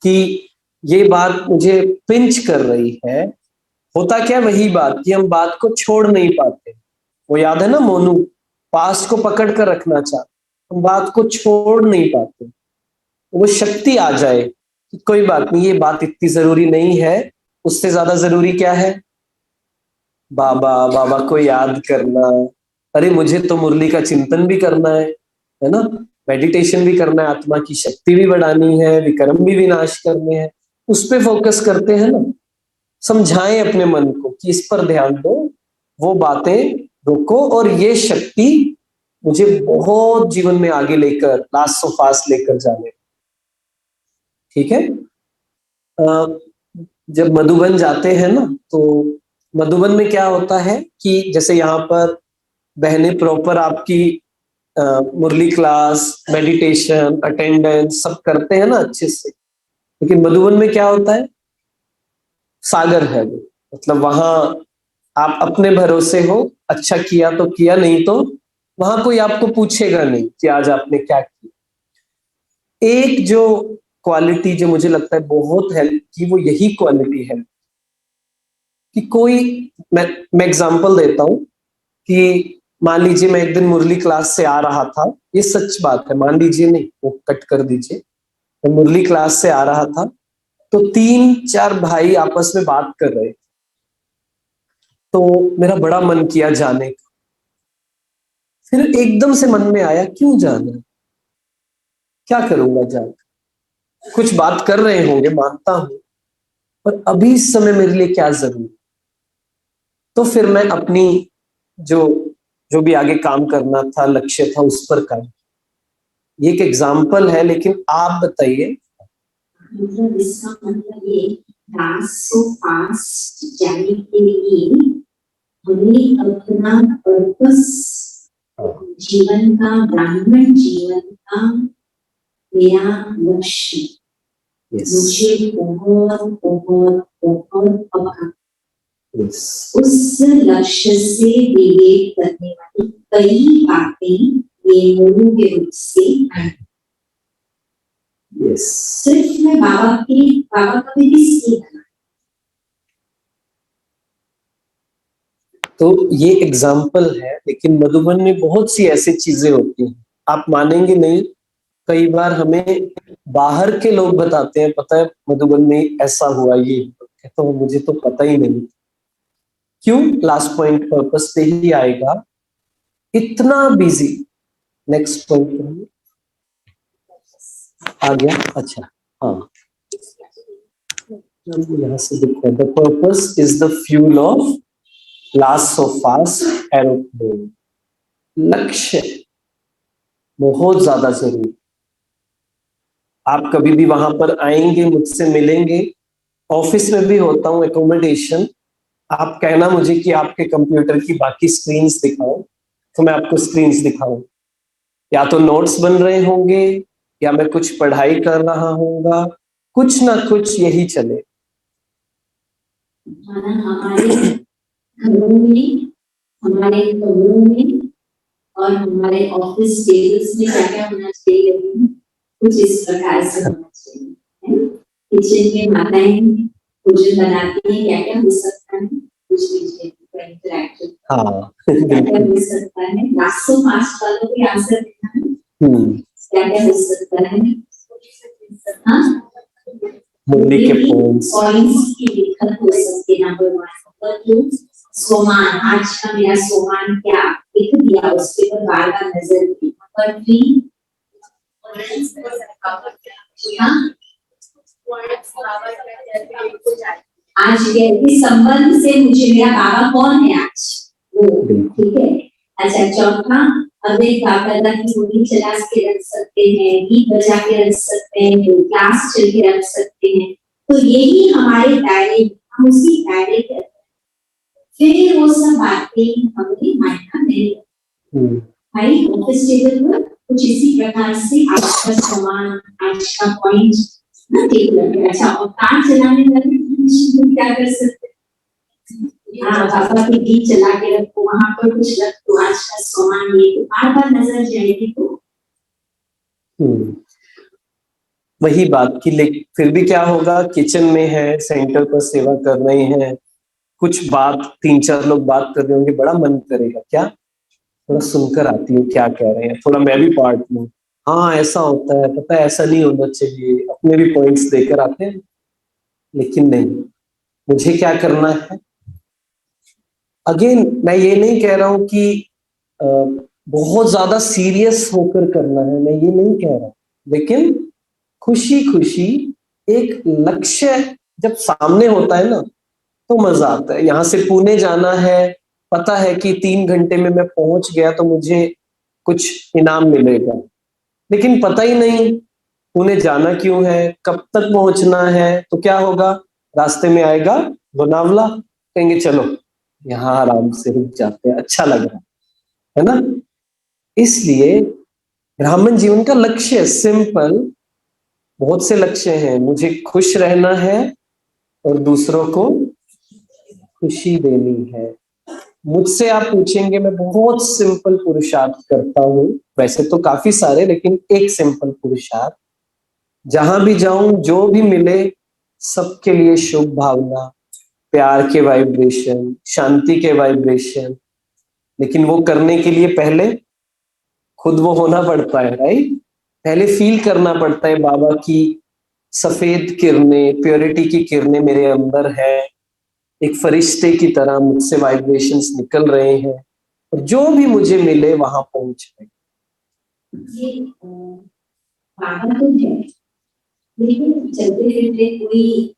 कि ये बात मुझे पिंच कर रही है। होता क्या, वही बात कि हम बात को छोड़ नहीं पाते। वो याद है ना मोनू, पास्ट को पकड़ कर रखना चाहते, हम बात को छोड़ नहीं पाते। वो शक्ति आ जाए कि कोई बात नहीं, ये बात इतनी जरूरी नहीं है, उससे ज्यादा जरूरी क्या है, बाबा, बाबा को याद करना। अरे मुझे तो मुरली का चिंतन भी करना है ना, मेडिटेशन भी करना है, आत्मा की शक्ति भी बढ़ानी है, विक्रम भी विनाश करने हैं, उस पे फोकस करते हैं ना। समझाएं अपने मन को कि इस पर ध्यान दो, वो बातें रोको, और ये शक्ति मुझे बहुत जीवन में आगे लेकर, लास्ट सो फास्ट लेकर जाने। ठीक है। जब मधुबन जाते हैं ना, तो मधुबन में क्या होता है कि जैसे यहाँ पर बहनें प्रॉपर आपकी मुरली क्लास, मेडिटेशन, अटेंडेंस सब करते हैं ना अच्छे से, लेकिन मधुबन में क्या होता है, सागर है वो, मतलब वहां आप अपने भरोसे हो, अच्छा किया तो किया, नहीं तो वहां कोई आपको पूछेगा नहीं कि आज आपने क्या किया। एक जो क्वालिटी जो मुझे लगता है बहुत हेल्प की, वो यही क्वालिटी है कि कोई, मैं एग्जांपल देता हूं कि मान लीजिए मैं एक दिन मुरली क्लास से आ रहा था, ये सच बात है, मान लीजिए नहीं, वो कट कर दीजिए, मैं मुरली क्लास से आ रहा था, तो तीन चार भाई आपस में बात कर रहे, तो मेरा बड़ा मन किया जाने का। फिर एकदम से मन में आया, क्यों जाना, क्या करूंगा जाकर, कुछ बात कर रहे होंगे मानता हूं, पर अभी इस समय मेरे लिए क्या जरूरी। तो फिर मैं अपनी जो जो भी आगे काम करना था, लक्ष्य था, उस पर काम। ये एक एग्जाम्पल है, लेकिन आप बताइए। मतलब इसका मतलब ये सो फास्ट जाने के लिए हमें अपना पर्पस, जीवन का, ब्राह्मण जीवन का मेरा लक्ष्य मुझे बहुत बहुत बहुत पक्का, उस लक्ष्य से विवेक करने वाली कई बातें ये मोनू के रूप से आई। सिर्फ मैं बाबा का भी सीखा। तो ये एग्जाम्पल है, लेकिन मधुबन में बहुत सी ऐसी चीजें होती हैं, आप मानेंगे नहीं, कई बार हमें बाहर के लोग बताते हैं, पता है मधुबन में ऐसा हुआ, ये तो मुझे तो पता ही नहीं। क्यों, लास्ट पॉइंट पर्पस पे ही आएगा, इतना बिजी। नेक्स्ट पॉइंट आ गया, अच्छा, हाँ, यहाँ से देखते हैं, the purpose is the fuel of last so fast aeroplane. लक्ष्य बहुत ज्यादा जरूरी। आप कभी भी वहां पर आएंगे, मुझसे मिलेंगे, ऑफिस में भी होता हूँ एकोमोडेशन, आप कहना मुझे कि आपके कंप्यूटर की बाकी स्क्रीन्स दिखाओ, तो मैं आपको स्क्रीन्स दिखाऊं, या तो नोट्स बन रहे होंगे, या मैं कुछ पढ़ाई कर रहा होऊंगा, कुछ ना कुछ यही चले। हमारे घरों में और हमारे ऑफिस टेबल्स में क्या क्या होना चाहिए, कुछ इस प्रकार से होना चाहिए। किचन में माताएं भोजन बनाती हैं, क्या क्या हो सकता है कुछ लीजिए इंटरैक्शन। हाँ क्या क्या हो सकता है लास्ट 5 वालों के आंसर देना है। क्या क्या हो सकता है। हाँ मुरली के पॉइंट्स की दिक्कत हो सकती है। नंबर 1 नंबर 2 सोमान, आज का मेरा सोमान क्या लिख दिया उस पर बार बार नजर दी। नंबर 3 आज के संबंध से मुझे मेरा बाबा कौन है आज वो, ठीक है। अच्छा चौथा अवैध बाकायदा की गोली चला के रख सकते हैं, गीत बजा के रख सकते हैं, क्लास चल के रख सकते हैं। तो यही हमारे दायरे, हम उसी दायरे के फिर वो सब बातें हमें मायना नहीं। भाई ऑफिस टेबल पर कुछ इसी प्रकार से आज का सामान, आज का पॉइंट ठीक लगे। अच्छा और कार चलाने वाले क्या कर सकते हैं। हाँ बाबा के गीत चला के रखो, वहां पर कुछ रख दो, आज का सामान ये तो बार बार नजर जाएगी। तो वही बात की, लेकिन फिर भी क्या होगा, किचन में है, सेंटर पर सेवा कर रहे हैं, कुछ बात 3-4 लोग बात कर रहे होंगे, बड़ा मन करेगा क्या थोड़ा सुनकर आती हूँ क्या कह रहे हैं, थोड़ा मैं भी पार्ट लूं। हाँ ऐसा होता है, पता है ऐसा नहीं होना चाहिए, अपने भी पॉइंट्स देकर आते हैं। लेकिन नहीं, मुझे क्या करना है। अगेन मैं ये नहीं कह रहा हूं कि बहुत ज्यादा सीरियस होकर करना है, मैं ये नहीं कह रहा, लेकिन खुशी खुशी एक लक्ष्य जब सामने होता है ना तो मजा आता है। यहाँ से पुणे जाना है, पता है कि 3 घंटे में मैं पहुंच गया तो मुझे कुछ इनाम मिलेगा, लेकिन पता ही नहीं पुणे जाना क्यों है, कब तक पहुंचना है, तो क्या होगा, रास्ते में आएगा लोनावला, कहेंगे चलो यहाँ आराम से रुक जाते हैं, अच्छा लग रहा है ना। इसलिए ब्राह्मण जीवन का लक्ष्य सिंपल, बहुत से लक्ष्य हैं, मुझे खुश रहना है और दूसरों को खुशी देनी है। मुझसे आप पूछेंगे, मैं बहुत सिंपल पुरुषार्थ करता हूँ, वैसे तो काफी सारे, लेकिन एक सिंपल पुरुषार्थ, जहां भी जाऊं जो भी मिले सबके लिए शुभ भावना, प्यार के वाइब्रेशन, शांति के वाइब्रेशन। लेकिन वो करने के लिए पहले खुद वो होना पड़ता है, राइट। पहले फील करना पड़ता है बाबा की सफेद किरणें, प्योरिटी की किरणें मेरे अंदर है, एक फरिश्ते की तरह मुझसे वाइब्रेशंस निकल रहे हैं, और जो भी मुझे मिले वहां पहुंच गए। ये बाबा तो है, लेकिन चलते फिरते कोई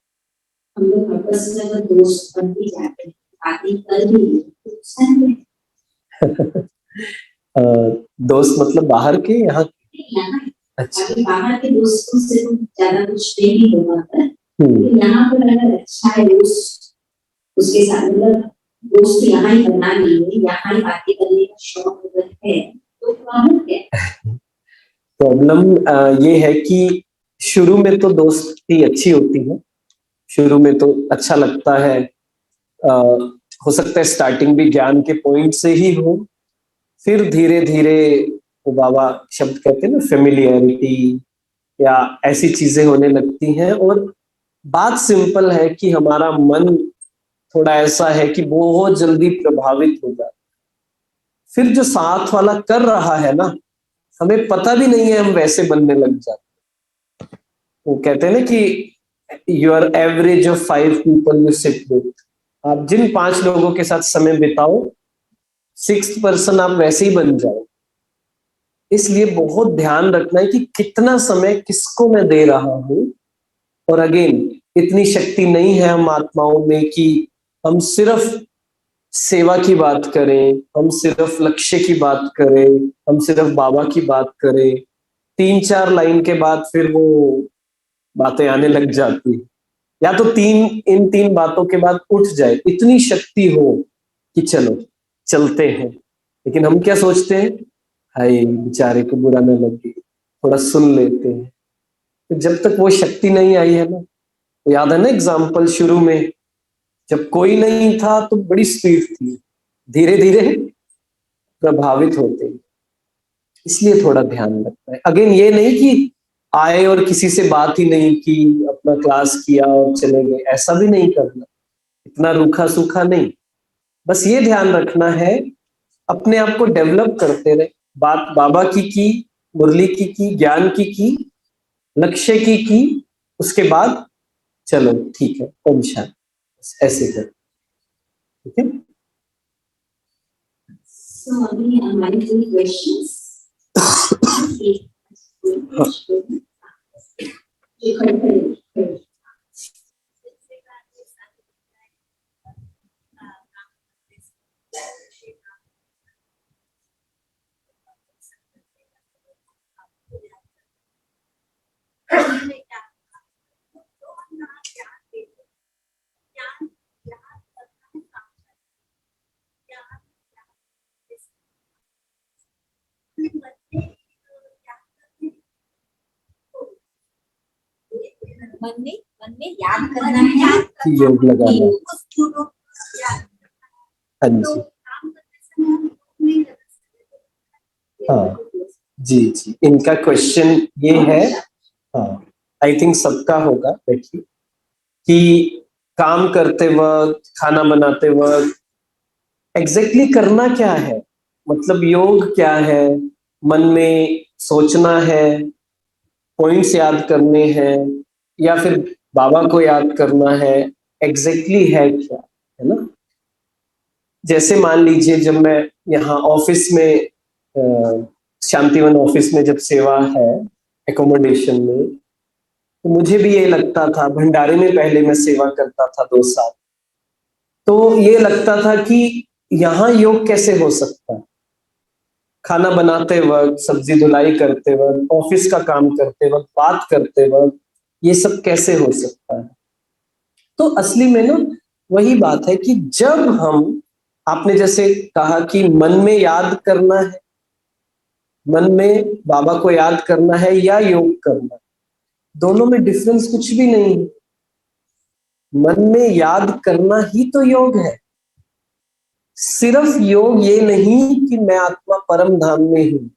हम लोग आपस में अगर दोस्त बन भी जाते हैं, बातें कर भी दोस्त मतलब बाहर के यहाँ अच्छा बाहर के दोस्तों से तो ज्यादा कुछ नहीं होगा पर यहाँ पर अगर अच्छा है दोस्त, उसके साथ मतलब दोस्त यहाँ ही बना लिए, यहाँ ही बातें करने का शौक है तो प्रॉब्लम क्या। प्रॉब्लम ये है कि शुरू में तो दोस्ती अच्छी होती है, शुरू में तो अच्छा लगता है, हो सकता है स्टार्टिंग भी ज्ञान के पॉइंट से ही हो, फिर धीरे धीरे वो बाबा शब्द कहते हैं ना फेमिलियरिटी, या ऐसी चीजें होने लगती हैं। और बात सिंपल है कि हमारा मन थोड़ा ऐसा है कि बहुत जल्दी प्रभावित हो जाता है, फिर जो साथ वाला कर रहा है ना, हमें पता भी नहीं है, हम वैसे बनने लग जाते। वो कहते हैं ना कि your average of 5 people you sit with, आप जिन 5 लोगों के साथ समय बिताओ 6th पर्सन आप वैसे ही बन जाओ। इसलिए बहुत ध्यान रखना है कि कितना समय किसको मैं दे रहा हूं। और अगेन इतनी शक्ति नहीं है हम आत्माओं में कि हम सिर्फ सेवा की बात करें, हम सिर्फ लक्ष्य की बात करें, हम सिर्फ बाबा की बात करें। 3-4 लाइन के बाद फिर वो बातें आने लग जाती, या तो इन 3 बातों के बाद उठ जाए, इतनी शक्ति हो कि चलो चलते हैं। लेकिन हम क्या सोचते हैं, हाय बेचारे को बुरा न लगे, थोड़ा सुन लेते हैं। तो जब तक वो शक्ति नहीं आई है ना, तो याद है ना एग्जाम्पल शुरू में जब कोई नहीं था तो बड़ी स्पीड थी, धीरे धीरे प्रभावित होते। इसलिए थोड़ा ध्यान रखना है। अगेन ये नहीं कि आए और किसी से बात ही नहीं की, अपना क्लास किया और चले गए, ऐसा भी नहीं करना, इतना रूखा सूखा नहीं। बस ये ध्यान रखना है, अपने आप को डेवलप करते रहे। बात बाबा की, मुरली की, ज्ञान की, लक्ष्य की, उसके बाद चलो ठीक है, ओम शांति, ऐसे कर, ठीक है। So अभी हमारी कोई क्वेश्चंस? मन में याद करना है, योग लगाना। हाँ जी, हाँ जी जी, इनका क्वेश्चन ये है, हाँ आई थिंक सबका होगा, देखिए कि काम करते वक्त, खाना बनाते वक्त एग्जैक्टली करना क्या है, मतलब योग क्या है, मन में सोचना है, पॉइंट्स याद करने हैं, या फिर बाबा को याद करना है, एग्जैक्टली है क्या, है ना। जैसे मान लीजिए जब मैं यहाँ ऑफिस में शांतिवन ऑफिस में जब सेवा है एकोमोडेशन में, तो मुझे भी ये लगता था, भंडारे में पहले मैं सेवा करता था 2 साल, तो ये लगता था कि यहाँ योग कैसे हो सकता है, खाना बनाते वक्त, सब्जी धुलाई करते वक्त, ऑफिस का काम करते वक्त, बात करते वक्त, ये सब कैसे हो सकता है। तो असली में ना वही बात है कि जब हम, आपने जैसे कहा कि मन में याद करना है, मन में बाबा को याद करना है या योग करना है, दोनों में डिफरेंस कुछ भी नहीं है। मन में याद करना ही तो योग है। सिर्फ योग ये नहीं कि मैं आत्मा परम धाम में हूं,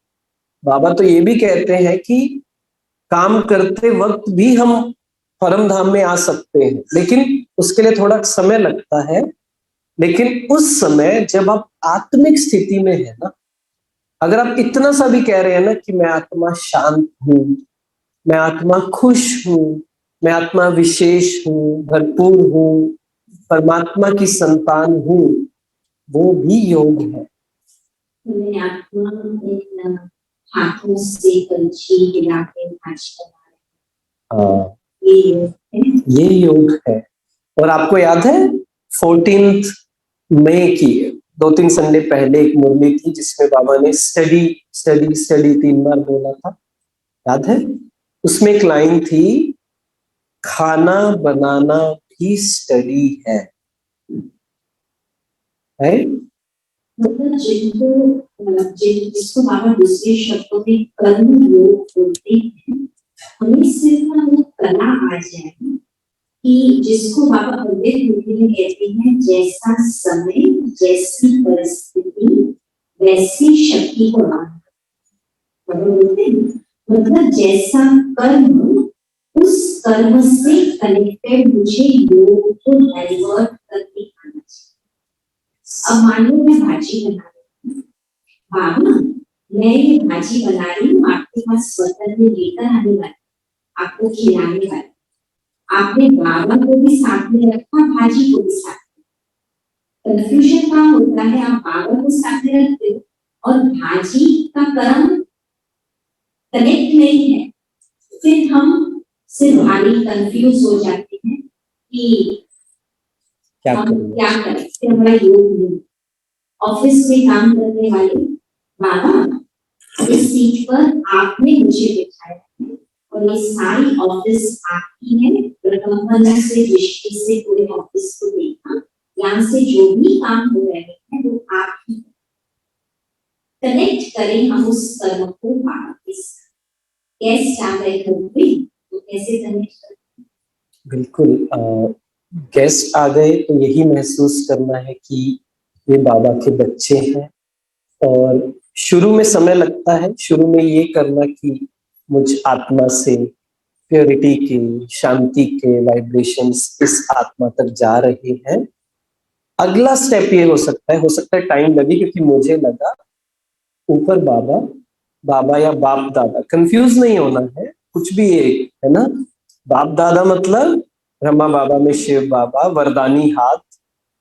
बाबा तो ये भी कहते हैं कि काम करते वक्त भी हम परम धाम में आ सकते हैं, लेकिन उसके लिए थोड़ा समय लगता है। लेकिन उस समय जब आप आत्मिक स्थिति में है ना, अगर आप इतना सा भी कह रहे हैं ना कि मैं आत्मा शांत हूं, मैं आत्मा खुश हूं, मैं आत्मा विशेष हूं, भरपूर हूं, परमात्मा की संतान हूं, वो भी योग है। मैं आत्मा इन हाथों से पंछी हिलाते नाच हाँ, ये योग है। और आपको याद है 14 मई की 2-3 संडे पहले एक मुरली थी जिसमें बाबा ने स्टडी स्टडी स्टडी 3 बार बोला था, याद है। उसमें एक लाइन थी, खाना बनाना भी स्टडी है, मतलब जिसको बाबा दूसरे शब्दों में कर्म योग बोलते हैं, हमें सिर्फ वो कला आ जाए कि जिसको बाबा अद्वैत मुक्ति में कहते हैं, जैसा समय जैसी परिस्थिति वैसी शक्ति को बोलते हैं। मतलब जैसा कर्म, उस कर्म से कनेक्टेड मुझे योग को डाइवर्ट करके आना चाहिए। अब मान लो मैं भाजी बना रही हूँ, बाबा मैं ये भाजी बना रही हूँ, आपके पास स्वतंत्र लेकर आने वाली, आपको खिलाने वाली, आपने बाबा को भी साथ में रखा, भाजी को भी साथ में। कंफ्यूजन कहाँ होता है, आप बाबा को साथ में रखते हो और भाजी का कर्म कनेक्ट नहीं है, फिर हम सिर्फ भारी कंफ्यूज हो जाते हैं कि हम क्या करें, फिर हमारा योग नहीं। ऑफिस में काम करने वाले, बाबा इस सीट पर आपने मुझे बिठाया है और ये सारी ऑफिस आपकी है, प्रकंपन से दृष्टि से पूरे ऑफिस को देखा, यहाँ से जो भी काम हो रहे हैं वो आप ही कनेक्ट करें हम उस कर्म को बाबा के साथ। गेस्ट आ गए घर पे तो कैसे कनेक्ट करें? बिल्कुल, गेस्ट आ गए तो यही महसूस करना है कि ये बाबा के बच्चे हैं। और शुरू में समय लगता है, शुरू में ये करना कि मुझ आत्मा से प्योरिटी के, शांति के वाइब्रेशंस इस आत्मा तक जा रहे हैं। अगला स्टेप ये हो सकता है टाइम लगे, क्योंकि मुझे लगा ऊपर बाबा, बाबा या बाप दादा, कंफ्यूज नहीं होना है, कुछ भी एक है ना। बाप दादा मतलब ब्रह्मा बाबा में शिव बाबा वरदानी हाथ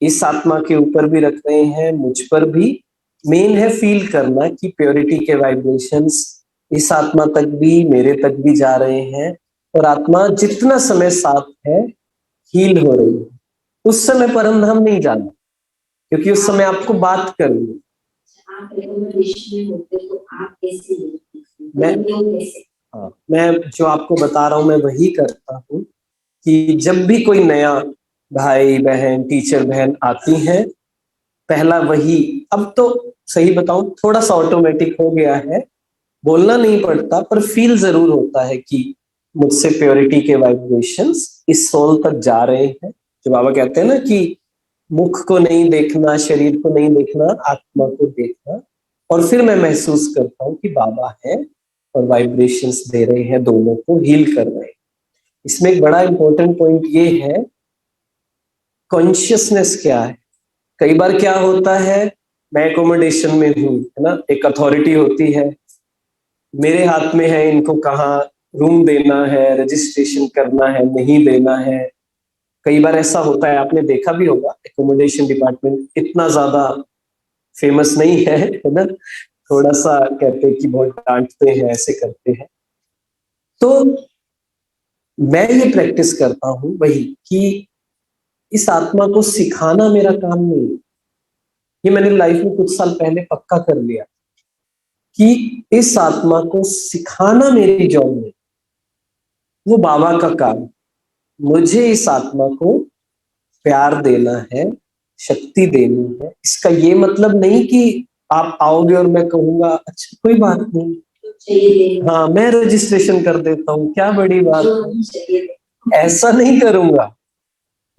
इस आत्मा के ऊपर भी रख रहे हैं, मुझ पर भी। मेन है फील करना कि प्योरिटी के वाइब्रेशंस इस आत्मा तक भी, मेरे तक भी जा रहे हैं, और आत्मा जितना समय साथ है हील हो रही है। उस समय परमधाम नहीं जाना, क्योंकि उस समय आपको बात करनी है। आप रिकमेंडेशन में होते तो आप कैसे लेते हैं? मैं जो आपको बता रहा हूँ मैं वही करता हूँ कि जब भी कोई नया भाई बहन, टीचर बहन आती हैं, पहला वही, अब तो सही बताऊं थोड़ा सा ऑटोमेटिक हो गया है, बोलना नहीं पड़ता, पर फील जरूर होता है कि मुझसे प्योरिटी के वाइब्रेशंस इस सोल तक जा रहे हैं। जो बाबा कहते हैं ना कि मुख को नहीं देखना, शरीर को नहीं देखना, आत्मा को देखना, और फिर मैं महसूस करता हूँ कि बाबा है और वाइब्रेशंस दे रहे हैं, दोनों को हील कर रहे हैं। इसमें एक बड़ा इंपॉर्टेंट पॉइंट ये है, कॉन्शियसनेस क्या है। कई बार क्या होता है, मैं एकोमोडेशन में हूँ, है ना, एक अथॉरिटी होती है, मेरे हाथ में है इनको कहाँ रूम देना है, रजिस्ट्रेशन करना है, नहीं देना है। कई बार ऐसा होता है, आपने देखा भी होगा, एकोमोडेशन डिपार्टमेंट इतना ज्यादा फेमस नहीं है ना, थोड़ा सा कहते हैं कि बहुत डांटते हैं, ऐसे करते हैं। तो मैं ये प्रैक्टिस करता हूँ वही कि इस आत्मा को सिखाना मेरा काम नहीं है। ये मैंने लाइफ में कुछ साल पहले पक्का कर लिया कि इस आत्मा को सिखाना मेरी जॉब नहीं, वो बाबा का काम। मुझे इस आत्मा को प्यार देना है, शक्ति देनी है। इसका ये मतलब नहीं कि आप आओगे और मैं कहूंगा अच्छा कोई बात नहीं, हाँ मैं रजिस्ट्रेशन कर देता हूँ, क्या बड़ी बात है, ऐसा नहीं करूंगा।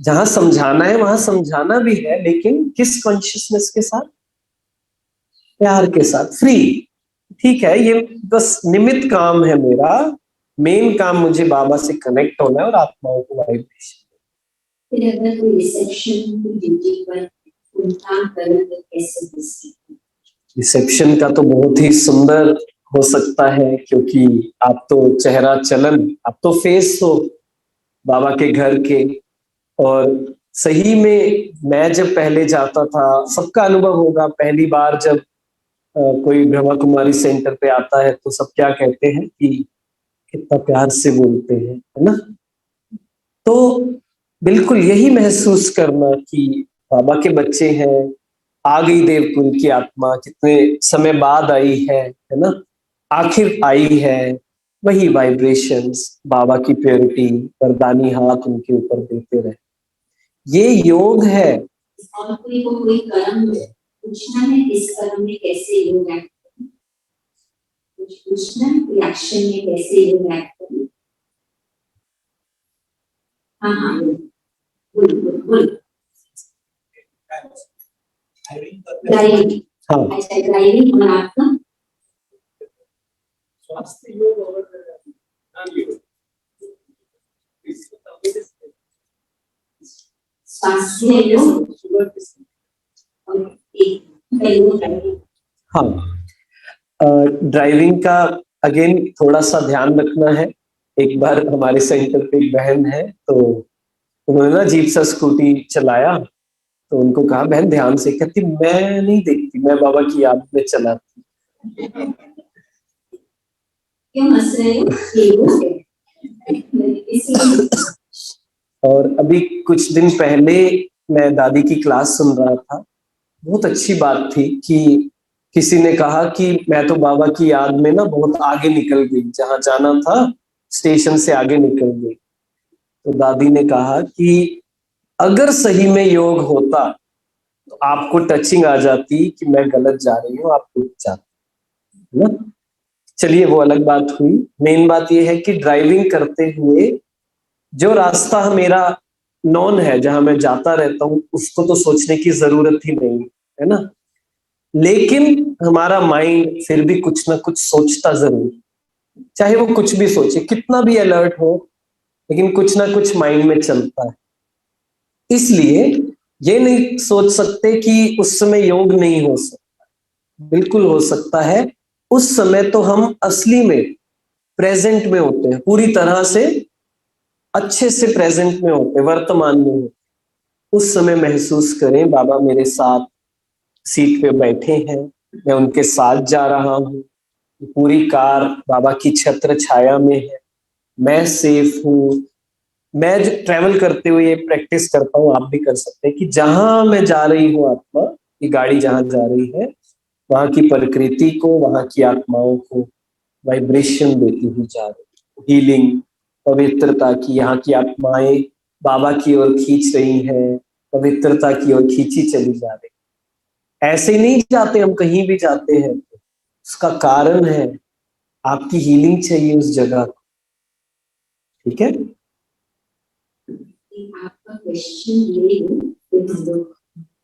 जहां समझाना है वहां समझाना भी है, लेकिन किस कॉन्शियसनेस के साथ, प्यार के साथ, फ्री। ठीक है, ये बस निमित्त काम है मेरा, मेन काम मुझे बाबा से कनेक्ट होना है और आत्माओं को वाइब्रेशन। फिर अगर कोई रिसेप्शन की ड्यूटी पर उनका करें तो कैसे? रिसेप्शन का तो बहुत ही सुंदर हो सकता है, क्योंकि आप तो चेहरा चलन, आप तो फेस हो बाबा के घर के। और सही में मैं जब पहले जाता था, सबका अनुभव होगा, पहली बार जब कोई ब्रह्मा कुमारी सेंटर पे आता है तो सब क्या कहते हैं कि कितना प्यार से बोलते हैं, है ना। तो बिल्कुल यही महसूस करना कि बाबा के बच्चे हैं, आ गई देवकुल की आत्मा, कितने समय बाद आई है ना, आखिर आई है। वही वाइब्रेशंस, बाबा की प्योरिटी, वरदानी हाथ उनके ऊपर देते रहे, ये योग है। और कोई को कोई कर्म पूछना है, इस कर्म में कैसे योग एक्ट करें, कुछ पूछना है, एक्शन में कैसे योग एक्ट करें। हाँ हाँ बोल। ड्राइविंग, हाँ अच्छा ड्राइविंग और आपका स्वास्थ्य योग और स्वास्थ्य योग। हाँ, ड्राइविंग का अगेन थोड़ा सा ध्यान रखना है। एक बार हमारे सेंटर पे एक बहन है, तो उन्होंने ना जीप सा स्कूटी चलाया, तो उनको कहा बहन ध्यान से, कहती मैं नहीं देखती, मैं बाबा की याद में चलाती। क्यों हंस रहे हो? और अभी कुछ दिन पहले मैं दादी की क्लास सुन रहा था, बहुत अच्छी बात थी कि किसी ने कहा कि मैं तो बाबा की याद में ना बहुत आगे निकल गई, जहां जाना था स्टेशन से आगे निकल गई। तो दादी ने कहा कि अगर सही में योग होता तो आपको टचिंग आ जाती कि मैं गलत जा रही हूँ, आप रुक जाते, है ना। चलिए वो अलग बात हुई, मेन बात ये है कि ड्राइविंग करते हुए जो रास्ता मेरा नॉन है, जहां मैं जाता रहता हूँ, उसको तो सोचने की जरूरत ही नहीं है ना, लेकिन हमारा माइंड फिर भी कुछ ना कुछ सोचता जरूर। चाहे वो कुछ भी सोचे, कितना भी अलर्ट हो, लेकिन कुछ ना कुछ माइंड में चलता है। इसलिए ये नहीं सोच सकते कि उस समय योग नहीं हो सकता, बिल्कुल हो सकता है। उस समय तो हम असली में प्रेजेंट में होते हैं, पूरी तरह से अच्छे से प्रेजेंट में होते हैं, वर्तमान में होते हैं। उस समय महसूस करें बाबा मेरे साथ सीट पे बैठे हैं, मैं उनके साथ जा रहा हूँ, पूरी कार बाबा की छत्र छाया में है, मैं सेफ हूँ। मैं जो ट्रैवल करते हुए ये प्रैक्टिस करता हूँ, आप भी कर सकते हैं कि जहां मैं जा रही हूँ आत्मा, ये गाड़ी जहां जा रही है, वहां की प्रकृति को, वहां की आत्माओं को वाइब्रेशन देती हुई जा रही, हीलिंग, पवित्रता की। यहाँ की आत्माएं बाबा की ओर खींच रही हैं, पवित्रता की ओर खींची चली जा रही। ऐसे ही नहीं जाते हम, कहीं भी जाते हैं उसका कारण है, आपकी हीलिंग चाहिए उस जगह को। ठीक है, आपका क्वेश्चन ले लो, फिर हम लोग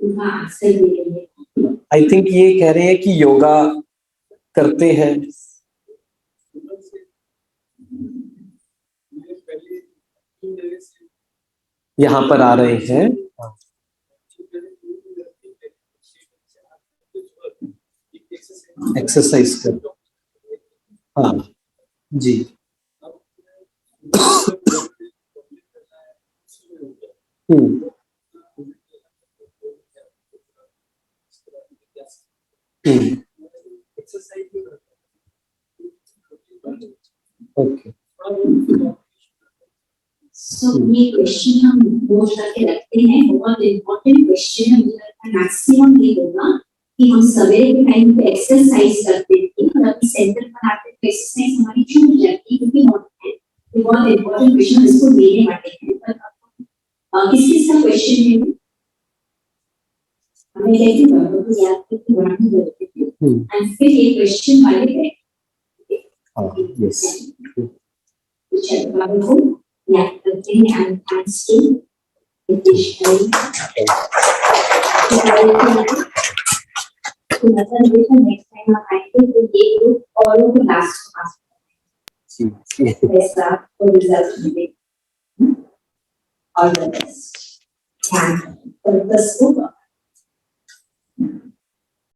उनका आंसर दे देंगे। आई थिंक ये कह रहे हैं कि योगा करते हैं। यहाँ पर आ रहे हैं, एक्सरसाइज कर, हाँ जी। हम्म ओके। सो ये क्वेश्चन हम नोट करके रखते हैं, बहुत इम्पोर्टेंट क्वेश्चन है। मुझे लगता है मैक्सिमम ये होगा कि हम सवेरे के टाइम पे एक्सरसाइज करते थे और अभी सेंटर पर आते तो एक्सरसाइज हमारी छूट जाती है, क्योंकि ये बहुत इम्पोर्टेंट क्वेश्चन इसको लेने वाले हैं। पर किस किस का क्वेश्चन है? हमें कहती बाबा को याद करके बढ़ाने लगते थे एंड फिर ये क्वेश्चन वाले है। यस, चलो बाबा को याद करते हैं एंड थैंक्स टू नितिश भाई। तो मतलब नेक्स्ट टाइम आप आएंगे तो ये ग्रुप और को लास्ट में ऐसा और रिजल्ट मिले। All the best. Thank you.